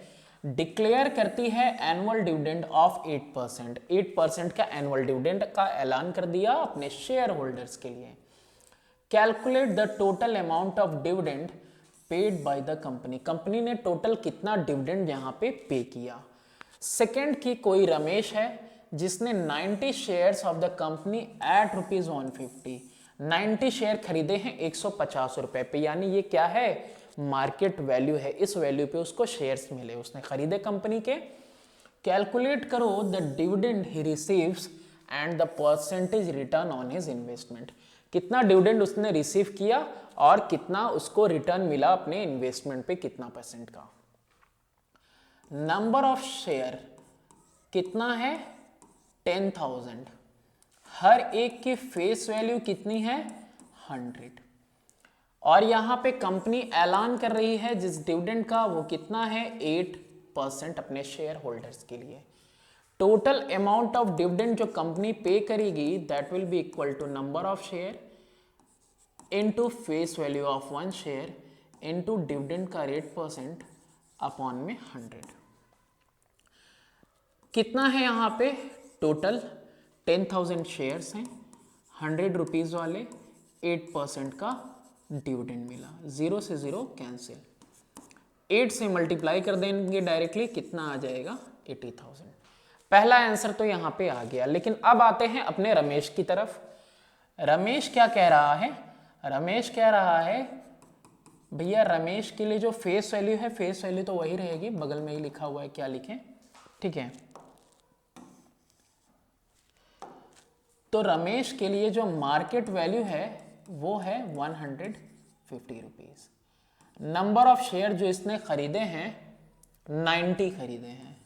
डिक्लेयर करती है एनुअल डिविडेंड ऑफ 8%। 8% का एनुअल डिविडेंड का ऐलान कर दिया अपने शेयर होल्डर्स के लिए। Calculate the total amount of dividend paid by the company. Company ने टोटल कितना डिविडेंड यहां पे पे किया। सेकंड की कोई रमेश है जिसने 90 shares of the company at ₹150, 90 share खरीदे हैं 150 रुपए पे, यानी ये क्या है, मार्केट वैल्यू है, इस वैल्यू पे उसको शेयर्स मिले, उसने खरीदे कंपनी के। कैलकुलेट करो the dividend he receives and the percentage return on his investment, कितना डिविडेंड उसने रिसीव किया और कितना उसको रिटर्न मिला अपने इन्वेस्टमेंट पे, कितना परसेंट का। नंबर ऑफ शेयर कितना है, 10,000, हर एक की फेस वैल्यू कितनी है, 100, और यहां पे कंपनी ऐलान कर रही है जिस डिविडेंड का वो कितना है, 8% अपने शेयर होल्डर्स के लिए। टोटल अमाउंट ऑफ डिविडेंड जो कंपनी पे करेगी that will be equal to number of share into face value of 1 share into dividend का 8% अपॉन में 100। कितना है यहां पे, टोटल 10,000 शेयर्स हैं, 100 रुपीज वाले, 8% का डिविडेंड मिला, 0 से 0 कैंसिल, 8 से मल्टीप्लाई कर देंगे डायरेक्टली, कितना आ जाएगा, 80,000। पहला आंसर तो यहां पे आ गया। लेकिन अब आते हैं अपने रमेश की तरफ। रमेश क्या कह रहा है, रमेश कह रहा है भैया रमेश के लिए जो फेस वैल्यू है, फेस वैल्यू तो वही रहेगी, बगल में ही लिखा हुआ है, क्या लिखें, ठीक है। तो रमेश के लिए जो मार्केट वैल्यू है वो है 150 रुपीज। नंबर ऑफ शेयर जो इसने खरीदे हैं 90 खरीदे हैं।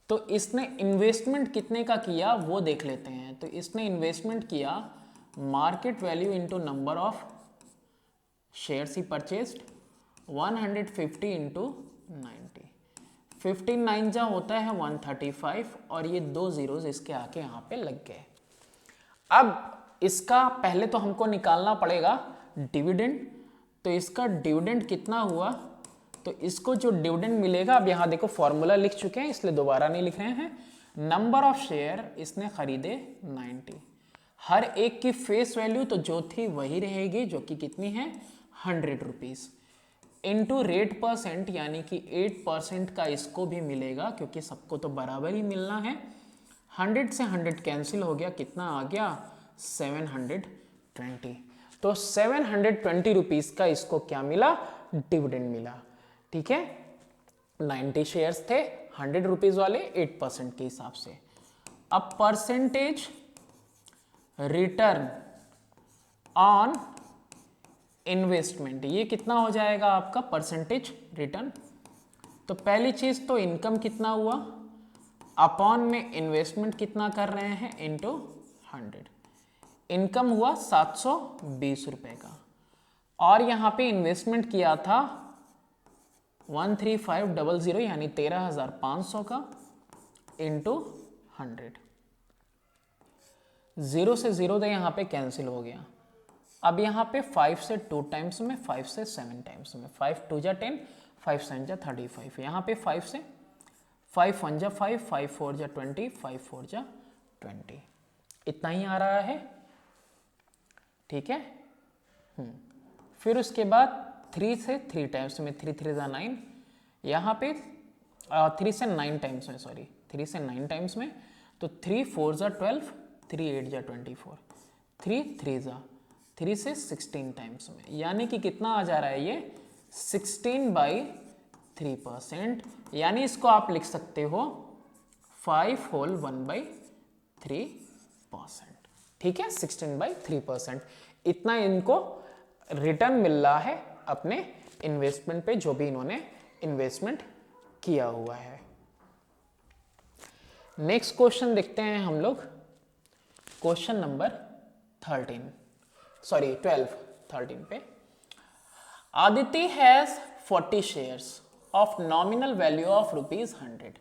तो इसने इन्वेस्टमेंट कितने का किया वो देख लेते हैं। तो इसने इन्वेस्टमेंट किया market value into number of shares he purchased, 150 into 90, 15 9 जा होता है 135 और ये 2 zeros इसके आके यहाँ पे लग गए। अब इसका पहले तो हमको निकालना पड़ेगा डिविडेंड। तो इसका डिविडेंड कितना हुआ, तो इसको जो डिविडेंड मिलेगा, अब यहाँ देखो फॉर्मूला लिख चुके हैं इसलिए दोबारा नहीं लिख रहे हैं। नंबर ऑफ शेयर इसने खरीदे 90, हर एक की फेस वैल्यू तो जो थी वही रहेगी, जो कि कितनी है 100 रुपीज, इंटू रेट परसेंट यानी कि 8% का इसको भी मिलेगा क्योंकि सबको तो बराबर ही मिलना है। 100 से 100 कैंसिल हो गया, कितना आ गया 720। तो 720 रुपीज का इसको क्या मिला, डिविडेंड मिला, ठीक है। 90 शेयर्स थे 100 रुपीज वाले, 8% के हिसाब से। अब परसेंटेज रिटर्न ऑन इन्वेस्टमेंट, ये कितना हो जाएगा आपका परसेंटेज रिटर्न। तो पहली चीज तो इनकम कितना हुआ, अपॉन में इन्वेस्टमेंट कितना कर रहे हैं इनटू 100। इनकम हुआ 720 रुपए का, और यहां पे इन्वेस्टमेंट किया था 13500 यानी 13,500 का, इंटू 100। 0 से 0 तो यहां पे कैंसिल हो गया। अब यहां पे 5 से 2 टाइम्स में, 5 से 7 टाइम्स में, 5 2 जा 10, 5 7 जा 35, यहां पे 5 से 5 1 जा 5, 5 4 जा 20, 5 4 जा 20, इतना ही आ रहा है, ठीक है। फिर उसके बाद 3 से 3 टाइम्स में, 3 3 जा 9, यहाँ पे 3 से 9 टाइम्स में, सॉरी 3 से 9 टाइम्स में, तो 3 4 जा 12, 3 8 जा 24, 3 3 जा 3 से 16 टाइम्स में, यानी कि कितना आ जा रहा है ये 16/3%, यानी इसको आप लिख सकते हो 5 होल 1/3%, ठीक है, 16/3%। इतना इनको रिटर्न मिल रहा है अपने इन्वेस्टमेंट पे, जो भी इन्होंने इन्वेस्टमेंट किया हुआ है। नेक्स्ट क्वेश्चन देखते हैं हम लोग, क्वेश्चन नंबर 13 पे। Aditya has 40 shares of nominal value of ₹100।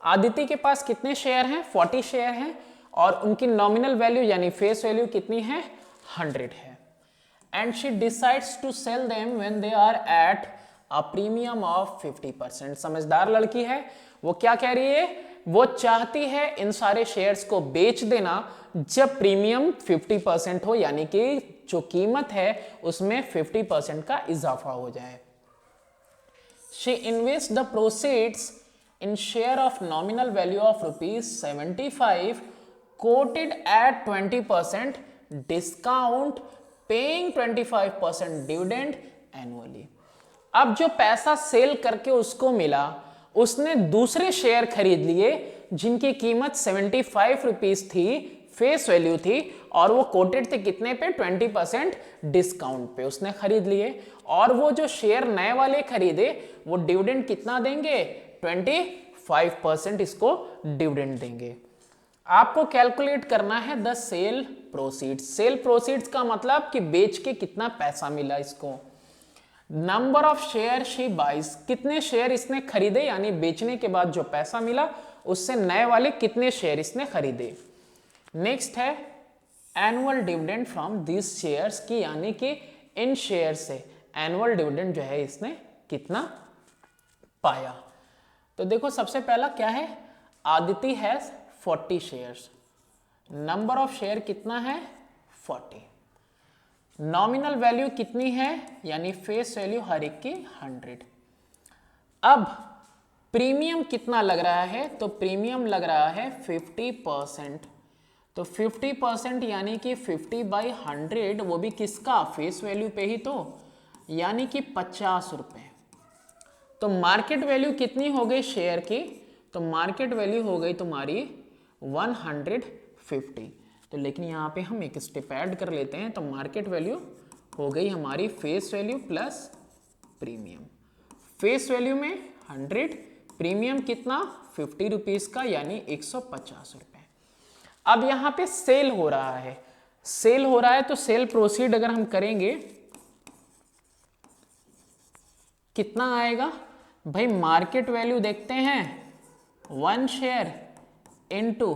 Aditya के पास कितने शेयर हैं, 40 शेयर हैं, और उनकी नॉमिनल वैल्यू यानी फेस वैल्यू कितनी है, 100 है। And she decides to sell them when they are at a premium of 50%। समझदार लड़की है, वो क्या कह रही है, वो चाहती है इन सारे शेयर्स को बेच देना जब प्रीमियम 50% हो, यानी कि जो कीमत है उसमें 50% का इजाफा हो जाए। She invest the proceeds in share of nominal value of rupees 75 quoted at 20% discount paying 25% dividend annually। अब जो पैसा सेल करके उसको मिला, उसने दूसरे शेयर खरीद लिए जिनकी कीमत 75 रुपीज थी, फेस वैल्यू थी, और वो कोटेड थे कितने पे? 20% डिस्काउंट पे उसने खरीद लिए। और वो जो शेयर नए वाले खरीदे वो डिविडेंड कितना देंगे? 25% इसको डिविडेंड देंगे। आपको कैलकुलेट करना है the sale proceeds. Sale proceeds का मतलब कि बेच के कितना पैसा मिला इसको। Number of share she buys, कितने शेयर इसने खरीदे, यानी बेचने के बाद जो पैसा मिला उससे नए वाले कितने शेयर इसने खरीदे। नेक्स्ट है annual dividend from this shares की, यानी कि इन शेयर से एनुअल डिविडेंड जो है इसने कितना पाया। तो देखो सबसे पहला क्या है, Aditi has 40 shares, number of share कितना है? 40। नॉमिनल वैल्यू कितनी है, यानी फेस वैल्यू हर एक की 100। अब प्रीमियम कितना लग रहा है? तो प्रीमियम लग रहा है 50%। तो 50% यानी कि 50/100, वो भी किसका? फेस वैल्यू पे ही, तो यानी कि 50 रुपए। तो मार्केट वैल्यू कितनी हो गई शेयर की? तो मार्केट वैल्यू हो गई तुम्हारी 150। तो लेकिन यहाँ पे हम एक स्टेप ऐड कर लेते हैं, तो मार्केट वैल्यू हो गई हमारी face value plus premium. Face value में 100, प्रीमियम कितना? 50 रुपीज का, यानी 150 रुपए। अब यहाँ पे सेल हो रहा है, सेल हो रहा है, तो सेल प्रोसीड अगर हम करेंगे कितना आएगा भाई? मार्केट वैल्यू देखते हैं, 1 शेयर इनटू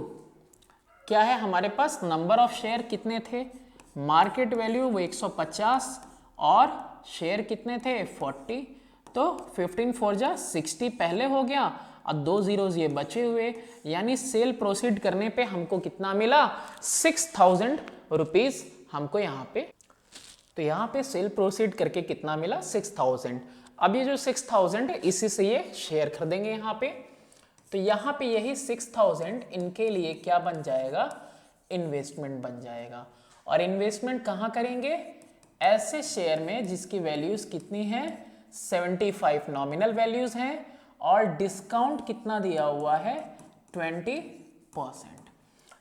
क्या है हमारे पास? नंबर ऑफ शेयर कितने थे? मार्केट वैल्यू वो 150 और शेयर कितने थे? 40। तो 15 4 जा 60 पहले हो गया और 2 zeros ये बचे हुए, यानी सेल प्रोसीड करने पे हमको कितना मिला? 6000 रुपीज हमको यहाँ पे। तो यहाँ पे सेल प्रोसीड करके कितना मिला? 6000। अब ये जो 6000 है इसी से ये शेयर खरीदेंगे यहाँ पे। तो यहाँ पे यही 6000 इनके लिए क्या बन जाएगा? इन्वेस्टमेंट बन जाएगा। और इन्वेस्टमेंट कहाँ करेंगे? ऐसे शेयर में जिसकी वैल्यूज कितनी है? 75 नॉमिनल वैल्यूज हैं और डिस्काउंट कितना दिया हुआ है? 20%।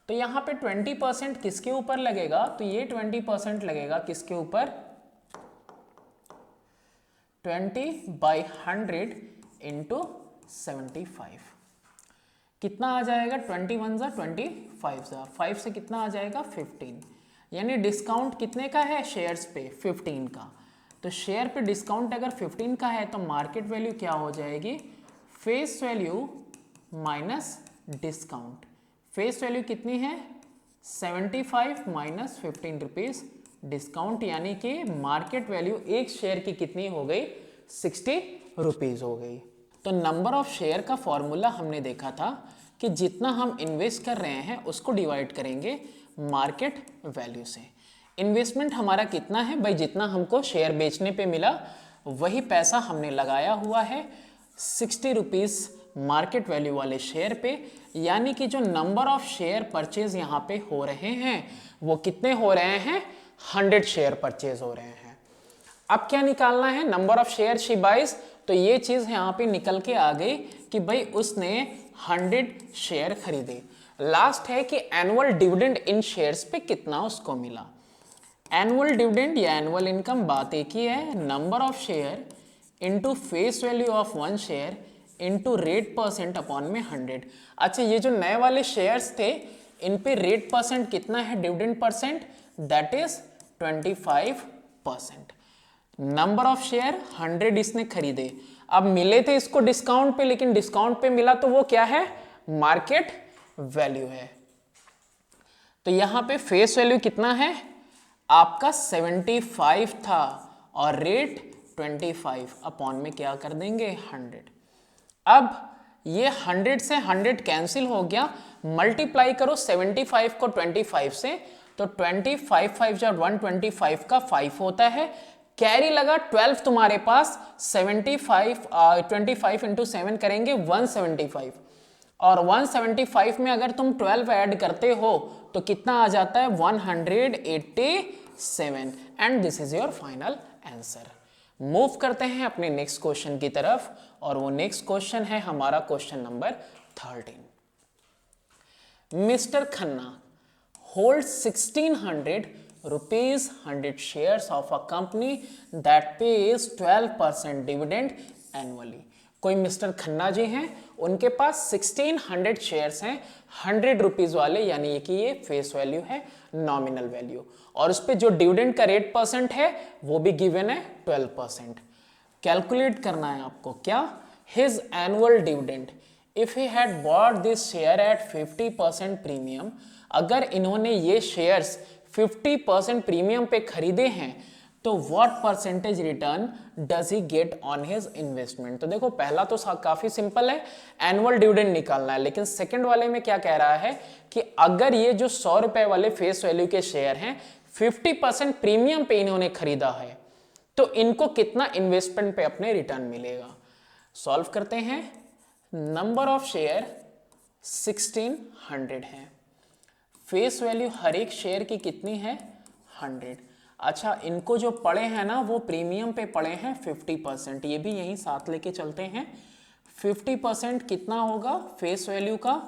तो यहाँ पे 20% किसके ऊपर लगेगा? तो ये 20% लगेगा किसके ऊपर? 20/100 इंटू 75 कितना आ जाएगा? 21 जा 25 जा 5 से कितना आ जाएगा? 15। यानी डिस्काउंट कितने का है शेयर्स पे? 15 का। तो शेयर पे डिस्काउंट अगर 15 का है तो मार्केट वैल्यू क्या हो जाएगी? Face value minus discount. Face value कितनी है? 75 माइनस 15 रुपीज डिस्काउंट, यानी कि मार्केट वैल्यू एक शेयर की कितनी हो गई? 60 रुपीज हो गई। तो नंबर ऑफ शेयर का फॉर्मूला हमने देखा था कि जितना हम इन्वेस्ट कर रहे हैं उसको डिवाइड करेंगे मार्केट वैल्यू से। इन्वेस्टमेंट हमारा कितना है भाई? जितना हमको शेयर बेचने पे मिला वही पैसा हमने लगाया हुआ है 60 रुपीज मार्केट वैल्यू वाले शेयर पे, यानी कि जो नंबर ऑफ शेयर परचेज यहाँ पे हो रहे हैं वो कितने हो रहे हैं? 100 शेयर परचेज हो रहे हैं। अब क्या निकालना है? Number of share she buys. तो ये चीज यहाँ पे निकल के आ गई कि भाई उसने 100 शेयर खरीदे। लास्ट है कि एनुअल डिविडेंड इन शेयर्स पे कितना उसको मिला। एनुअल डिविडेंड या एनुअल इनकम बात एक ही है, number of share into face value of 1 share into rate % upon में 100। अच्छा, ये जो नए वाले शेयर्स थे इन पे रेट % कितना है? Dividend %, that is 25%। Number of share 100 इसने खरीदे। अब मिले थे इसको डिस्काउंट पे, लेकिन डिस्काउंट पे मिला तो वो क्या है? मार्केट वैल्यू है। तो यहां पे फेस वैल्यू कितना है आपका? 75 था और रेट 25 अपॉन में क्या कर देंगे? 100। अब ये 100 से 100 कैंसिल हो गया, मल्टीप्लाई करो 75 को 25 से, तो 25 5 जा 125 का 5 होता है, कैरी लगा 12 तुम्हारे पास 75 25 इंटू 7 करेंगे 175 और 175 में अगर तुम 12 ऐड करते हो तो कितना आ जाता है 187 and this is your final answer. Move करते हैं अपने नेक्स्ट क्वेश्चन की तरफ और वो नेक्स्ट क्वेश्चन है हमारा question number 13। Mister Khanna holds 1600 rupees 100 shares of a company that pays 12% dividend annually। कोई मिस्टर खन्ना जी हैं, उनके पास 1600 शेयर्स हैं 100 रुपीज वाले, यानी कि ये फेस वैल्यू है, नॉमिनल वैल्यू, और उस पर जो डिविडेंड का रेट परसेंट है वो भी गिवन है 12%। कैलकुलेट करना है आपको क्या, his annual dividend if he had bought this share eight 50% premium, अगर इन्होंने ये शेयर्स 50% प्रीमियम पे खरीदे हैं तो what percentage return does he get on his investment. तो देखो पहला तो काफी सिंपल है, एनुअल डिविडेंड निकालना है, लेकिन सेकंड वाले में क्या कह रहा है कि अगर ये जो 100 रुपए वाले फेस वैल्यू के शेयर हैं 50% प्रीमियम पे इन्होंने खरीदा है तो इनको कितना इन्वेस्टमेंट पे अपने रिटर्न मिलेगा। सॉल्व करते हैं। नंबर ऑफ शेयर 1600 है, फेस वैल्यू हर एक शेयर की कितनी है 100। अच्छा, इनको जो पड़े हैं ना वो प्रीमियम पे पड़े हैं 50%, ये भी यहीं साथ लेके चलते हैं। 50% कितना होगा फेस वैल्यू का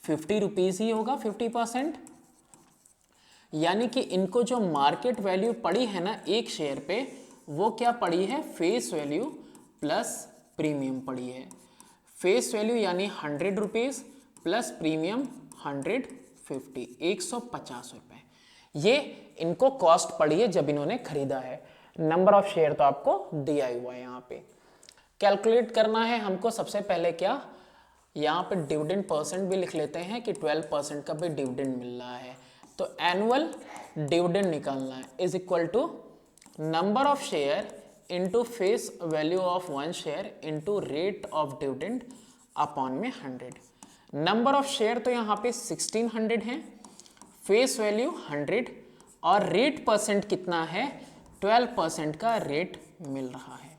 50 रुपीज ही होगा 50%, यानी कि इनको जो मार्केट वैल्यू पड़ी है ना एक शेयर पे वो क्या पड़ी है फेस वैल्यू प्लस प्रीमियम पड़ी है। फेस वैल्यू यानी 100 रुपीज प्लस प्रीमियम 150 150 रुपए, ये इनको कॉस्ट पड़ी है जब इन्होंने खरीदा है। नंबर ऑफ शेयर तो आपको दिया हुआ है यहाँ पे। कैलकुलेट करना है हमको सबसे पहले क्या, यहाँ पे डिविडेंड परसेंट भी लिख लेते हैं कि 12% का भी डिविडेंड मिल रहा है, तो एनुअल डिविडेंड निकालना है is equal to number of share into face value of one share into rate of dividend upon में 100। नंबर ऑफ शेयर तो यहाँ पे 1600 है, फेस वैल्यू 100 और रेट परसेंट कितना है 12% का रेट मिल रहा है।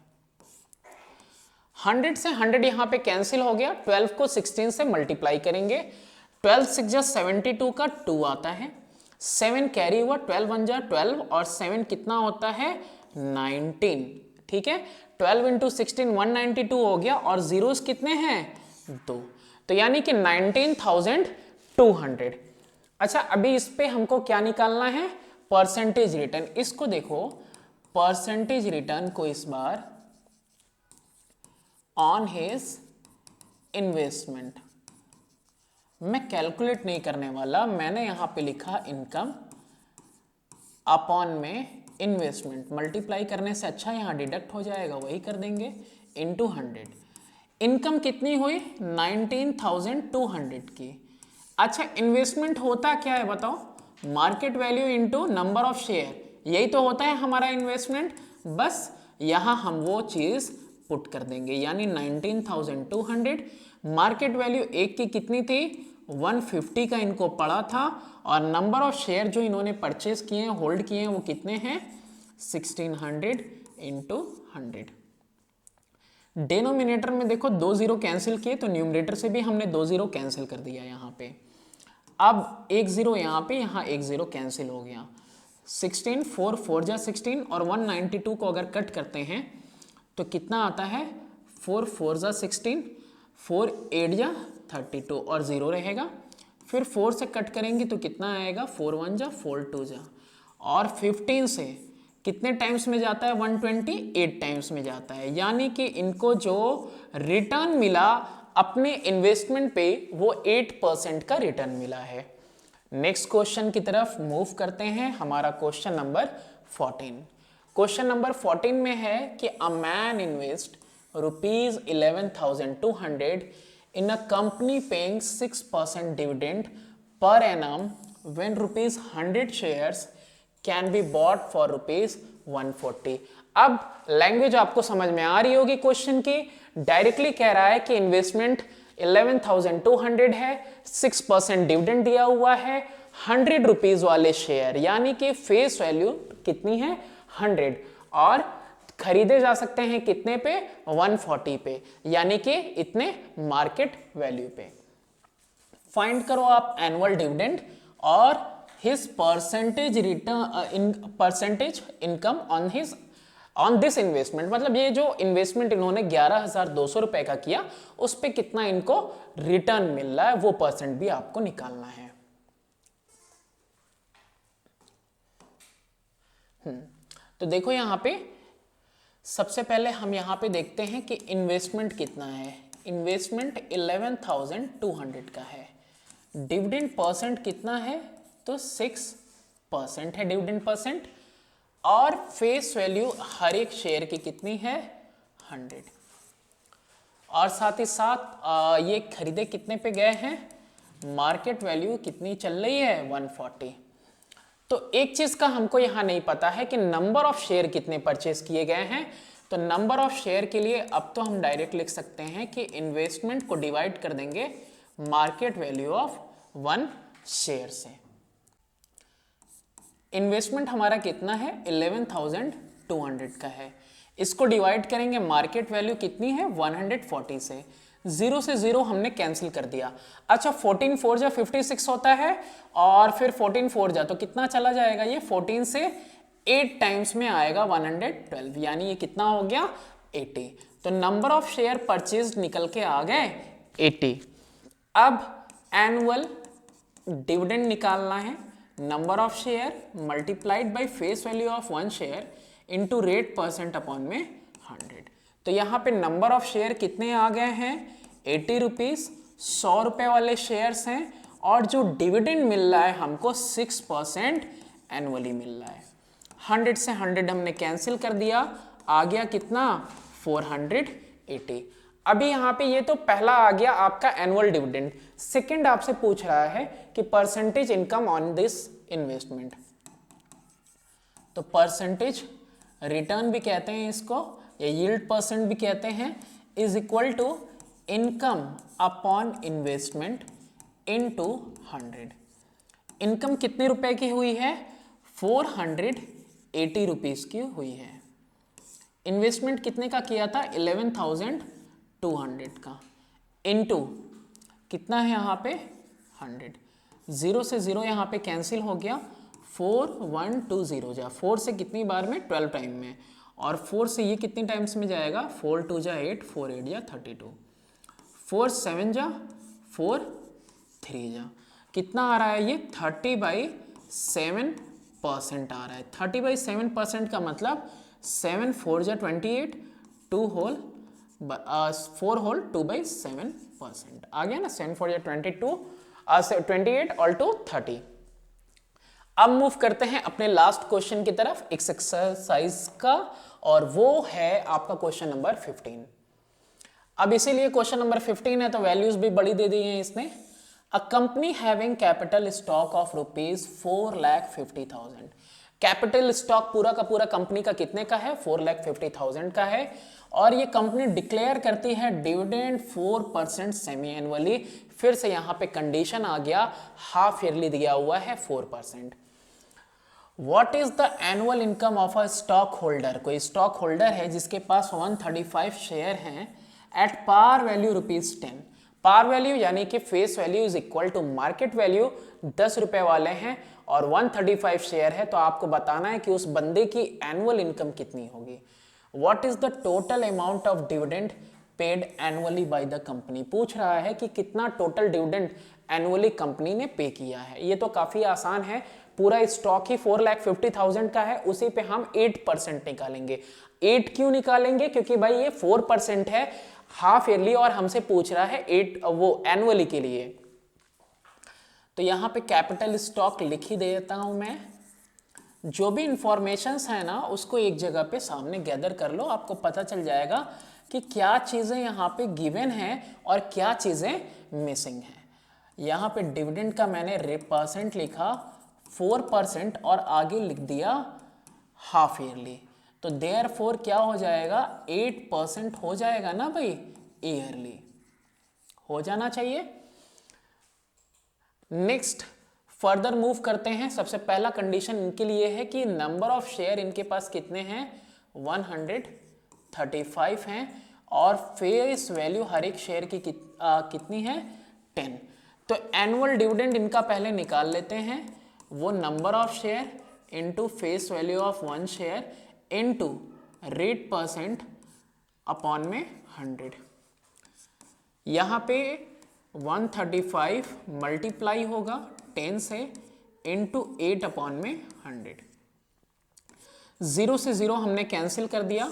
100 से 100 यहाँ पे कैंसिल हो गया, 12 को 16 से मल्टीप्लाई करेंगे, 12 6 जा 72 का 2 आता है, 7 कैरी हुआ, 12 1 जा 12 और 7 कितना होता है 19, ठीक है। 12 इंटू 16 192 हो गया और जीरोस कितने हैं 2, तो यानी कि 19,200। अच्छा, अभी इस पे हमको क्या निकालना है परसेंटेज रिटर्न। इसको देखो परसेंटेज रिटर्न को इस बार ऑन हिज इन्वेस्टमेंट मैं कैलकुलेट नहीं करने वाला, मैंने यहां पे लिखा इनकम अपॉन में इन्वेस्टमेंट, मल्टीप्लाई करने से अच्छा यहां डिडक्ट हो जाएगा, वही कर देंगे इंटू 100। इनकम कितनी हुई 19,200 की। अच्छा, इन्वेस्टमेंट होता क्या है बताओ, market value into number of share, यही तो होता है हमारा इन्वेस्टमेंट। बस यहां हम वो चीज पुट कर देंगे, यानी 19,200 मार्केट वैल्यू एक की कितनी थी 150 का इनको पड़ा था, और नंबर ऑफ शेयर जो इन्होंने परचेज किए हैं होल्ड किए हैं वो कितने हैं 1600 इंटू 100। डेनोमिनेटर में देखो 2 जीरो कैंसिल किए तो न्यूमरेटर से भी हमने 2 जीरो कैंसिल कर दिया यहाँ पे। अब 1 जीरो यहाँ पे, यहाँ 1 जीरो कैंसिल हो गया। 16 4 4 जा 16 और 192 को अगर कट करते हैं तो कितना आता है 4 4 जा 16, 4 8 जा 32 और 0 रहेगा। फिर 4 से कट करेंगे तो कितना आएगा 4 1 जा 4 2 जा, और 15 से कितने टाइम्स में जाता है 128 टाइम्स में जाता है, यानी कि इनको जो रिटर्न मिला अपने इन्वेस्टमेंट पे वो 8% का रिटर्न मिला है। नेक्स्ट क्वेश्चन की तरफ मूव करते हैं, हमारा क्वेश्चन नंबर 14। क्वेश्चन नंबर 14 में है कि a man invest ₹11,200 in a company paying 6% dividend per annum when ₹100 shares can be bought for ₹140। अब लैंग्वेज आपको समझ में आ रही होगी क्वेश्चन की। डायरेक्टली कह रहा है कि इन्वेस्टमेंट 11,200 है, 6% डिविडेंड दिया हुआ है, 100 रुपीज वाले शेयर, यानी कि फेस वैल्यू कितनी है 100, और खरीदे जा सकते हैं कितने पे, 140 पे, यानी कि इतने मार्केट वैल्यू पे। फाइंड करो आप एनुअल डिविडेंड और his percentage return percentage income on this investment, मतलब ये जो इन्वेस्टमेंट इन्होंने 11,200 रुपए का किया उस पे कितना इनको रिटर्न मिल रहा है, वो परसेंट भी आपको निकालना है। तो देखो यहां पे सबसे पहले हम यहां पे देखते हैं कि इन्वेस्टमेंट कितना है। इन्वेस्टमेंट 11,200 का है। डिविडेंड परसेंट कितना है, तो 6% है डिविडेंड परसेंट, और फेस वैल्यू हर एक शेयर की कितनी है, 100। और साथ ही साथ ये खरीदे कितने पे गए हैं, मार्केट वैल्यू कितनी चल रही है, 140। तो एक चीज का हमको यहां नहीं पता है कि नंबर ऑफ शेयर कितने परचेज किए गए हैं। तो नंबर ऑफ शेयर के लिए अब तो हम डायरेक्ट लिख सकते हैं कि इन्वेस्टमेंट को डिवाइड कर देंगे मार्केट वैल्यू ऑफ 1 शेयर से। इन्वेस्टमेंट हमारा कितना है, 11,200 का है। इसको डिवाइड करेंगे मार्केट वैल्यू कितनी है, 140 से। 0 से 0 हमने कैंसिल कर दिया। अच्छा 14 4 जा 56 होता है, और फिर 14 4 जा तो कितना चला जाएगा, ये 14 से 8 टाइम्स में आएगा 112, यानी ये कितना हो गया, 80। तो नंबर ऑफ शेयर परचेज निकल के आ गए 80। अब एनुअल डिविडेंड निकालना है। Number of share multiplied by face value of 1 share into rate percent upon में 100। तो यहां पे नंबर ऑफ शेयर कितने आ गए हैं, 80 रुपीज, 100 रुपए वाले शेयर्स हैं, और जो डिविडेंड मिल रहा है हमको 6% एनुअली मिल रहा है। 100 से 100 हमने कैंसिल कर दिया, आ गया कितना, 480। अभी यहां पे ये तो पहला आ गया आपका एनुअल डिविडेंड। सेकंड आपसे पूछ रहा है कि percentage income on this investment. तो परसेंटेज रिटर्न भी कहते हैं इसको, या यील्ड परसेंट भी कहते हैं, is equal to income upon investment into 100। Income कितने रुपए की हुई है, 480 रुपीज की हुई है। इन्वेस्टमेंट कितने का किया था, 11,200 का, इनटू कितना है यहाँ पे, 100। 0 से 0 यहाँ पे कैंसिल हो गया, 4120 जा 4 से कितनी बार में, 12 टाइम में, और 4 से ये कितनी टाइम्स में जाएगा, 4 2 जा 8, 4 8 जा 32, 4 7 जा 4 3 जा कितना आ रहा है, ये 30/7% आ रहा है। 30/7% का मतलब 7 4 जा 28, 4 होल 2/7% आ गया ना, 7 4 जा 28 और 2 30। अब मूव करते हैं अपने लास्ट क्वेश्चन की तरफ इस एक्सरसाइज का, और वो है आपका क्वेश्चन नंबर 15। अब इसीलिए क्वेश्चन नंबर 15 है तो वैल्यूज भी बड़ी दे दी है इसने। A company having capital stock of ₹4,50,000। Capital stock पूरा का पूरा कंपनी का कितने का है, 4,50,000 का है, और ये कंपनी डिक्लेयर करती है डिविडेंड 4% सेमी एनुअली। फिर से यहां पे कंडीशन आ गया, हाफ ईयरली दिया हुआ है 4%। What is the annual income of a stock holder? कोई स्टॉक होल्डर है जिसके पास 135 शेयर हैं at par value ₹10। Par value यानी कि face value is equal to market value, 10 रुपए वाले हैं और 135 शेयर है, तो आपको बताना है कि उस बंदे की एनुअल इनकम कितनी होगी। What is the total amount of dividend paid annually by the company? पूछ रहा है कि कितना टोटल डिविडेंड एनुअली कंपनी ने पे किया है। ये तो काफी आसान है, पूरा स्टॉक ही 4,50,000 का है, उसी पे हम 8% निकालेंगे। 8 क्यों निकालेंगे, क्योंकि भाई ये 4% है हाफ ईयरली और हमसे पूछ रहा है 8 वो एनुअली के लिए। तो यहां पे कैपिटल स्टॉक लिख ही देता हूं मैं। जो भी इंफॉर्मेशंस है ना उसको एक जगह पे सामने गैदर कर लो, आपको पता चल जाएगा कि क्या चीजें यहाँ पे गिवन है और क्या चीजें मिसिंग है। यहाँ पे डिविडेंड का मैंने परसेंट लिखा 4% और आगे लिख दिया हाफ ईयरली, तो देयरफॉर क्या हो जाएगा, 8% हो जाएगा ना भाई, ईयरली हो जाना चाहिए। नेक्स्ट फर्दर मूव करते हैं। सबसे पहला कंडीशन इनके लिए है कि नंबर ऑफ शेयर इनके पास कितने हैं, 135 हैं और फेस वैल्यू हर एक शेयर की कितनी है 10। तो एनुअल डिविडेंड इनका पहले निकाल लेते हैं, वो number of share into face value of 1 share into rate percent upon में 100। यहाँ पे 135 मल्टीप्लाई होगा 10 से इनटू 8 अपॉन में 100। 0 से 0 हमने कैंसिल कर दिया,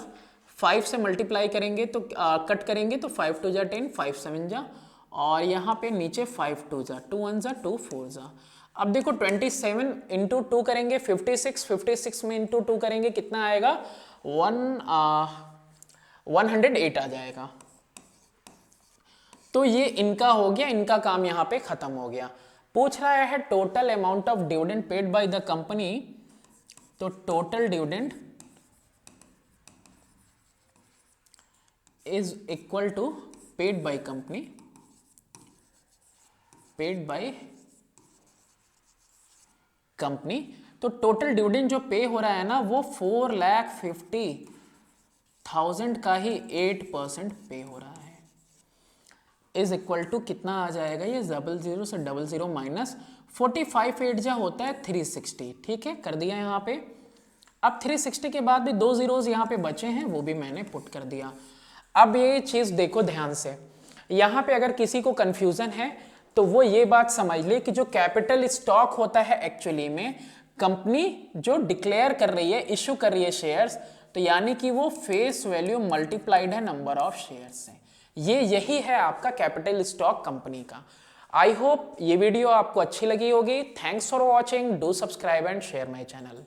5 से मल्टीप्लाई करेंगे तो कट करेंगे तो 5 2 जा 10, 5 7 जा, और यहाँ पे नीचे 5 2 जा 2 1 जा 2 4 जा। अब देखो 27 इंटू 2 करेंगे 56, 56 में इंटू 2 करेंगे कितना आएगा 108 आ जाएगा। तो ये इनका हो गया, इनका काम यहाँ पे खत्म हो गया। पूछ रहा है total amount of dividend paid by the company, तो total dividend is equal to paid by company, paid by company. तो टोटल डिविडेंड जो पे हो रहा है ना वो 4,50,000 का ही 8% पे हो रहा है, इज इक्वल टू कितना आ जाएगा, ये 00 से 00 माइनस 45 8 जा होता है 360। ठीक है, कर दिया यहाँ पे। अब 360 के बाद भी 2 zeros यहाँ पे बचे हैं, वो भी मैंने पुट कर दिया। अब ये चीज देखो ध्यान से, यहाँ पे अगर किसी को कंफ्यूजन है तो वो ये बात समझ ले कि जो कैपिटल स्टॉक होता है एक्चुअली में कंपनी जो डिक्लेयर कर रही है, इश्यू कर रही है शेयर्स, तो यानी कि वो फेस वैल्यू मल्टीप्लाइड है नंबर ऑफ शेयर्स से। यही है आपका कैपिटल स्टॉक कंपनी का। आई होप ये वीडियो आपको अच्छी लगी होगी। Thanks for watching, do subscribe and share my channel.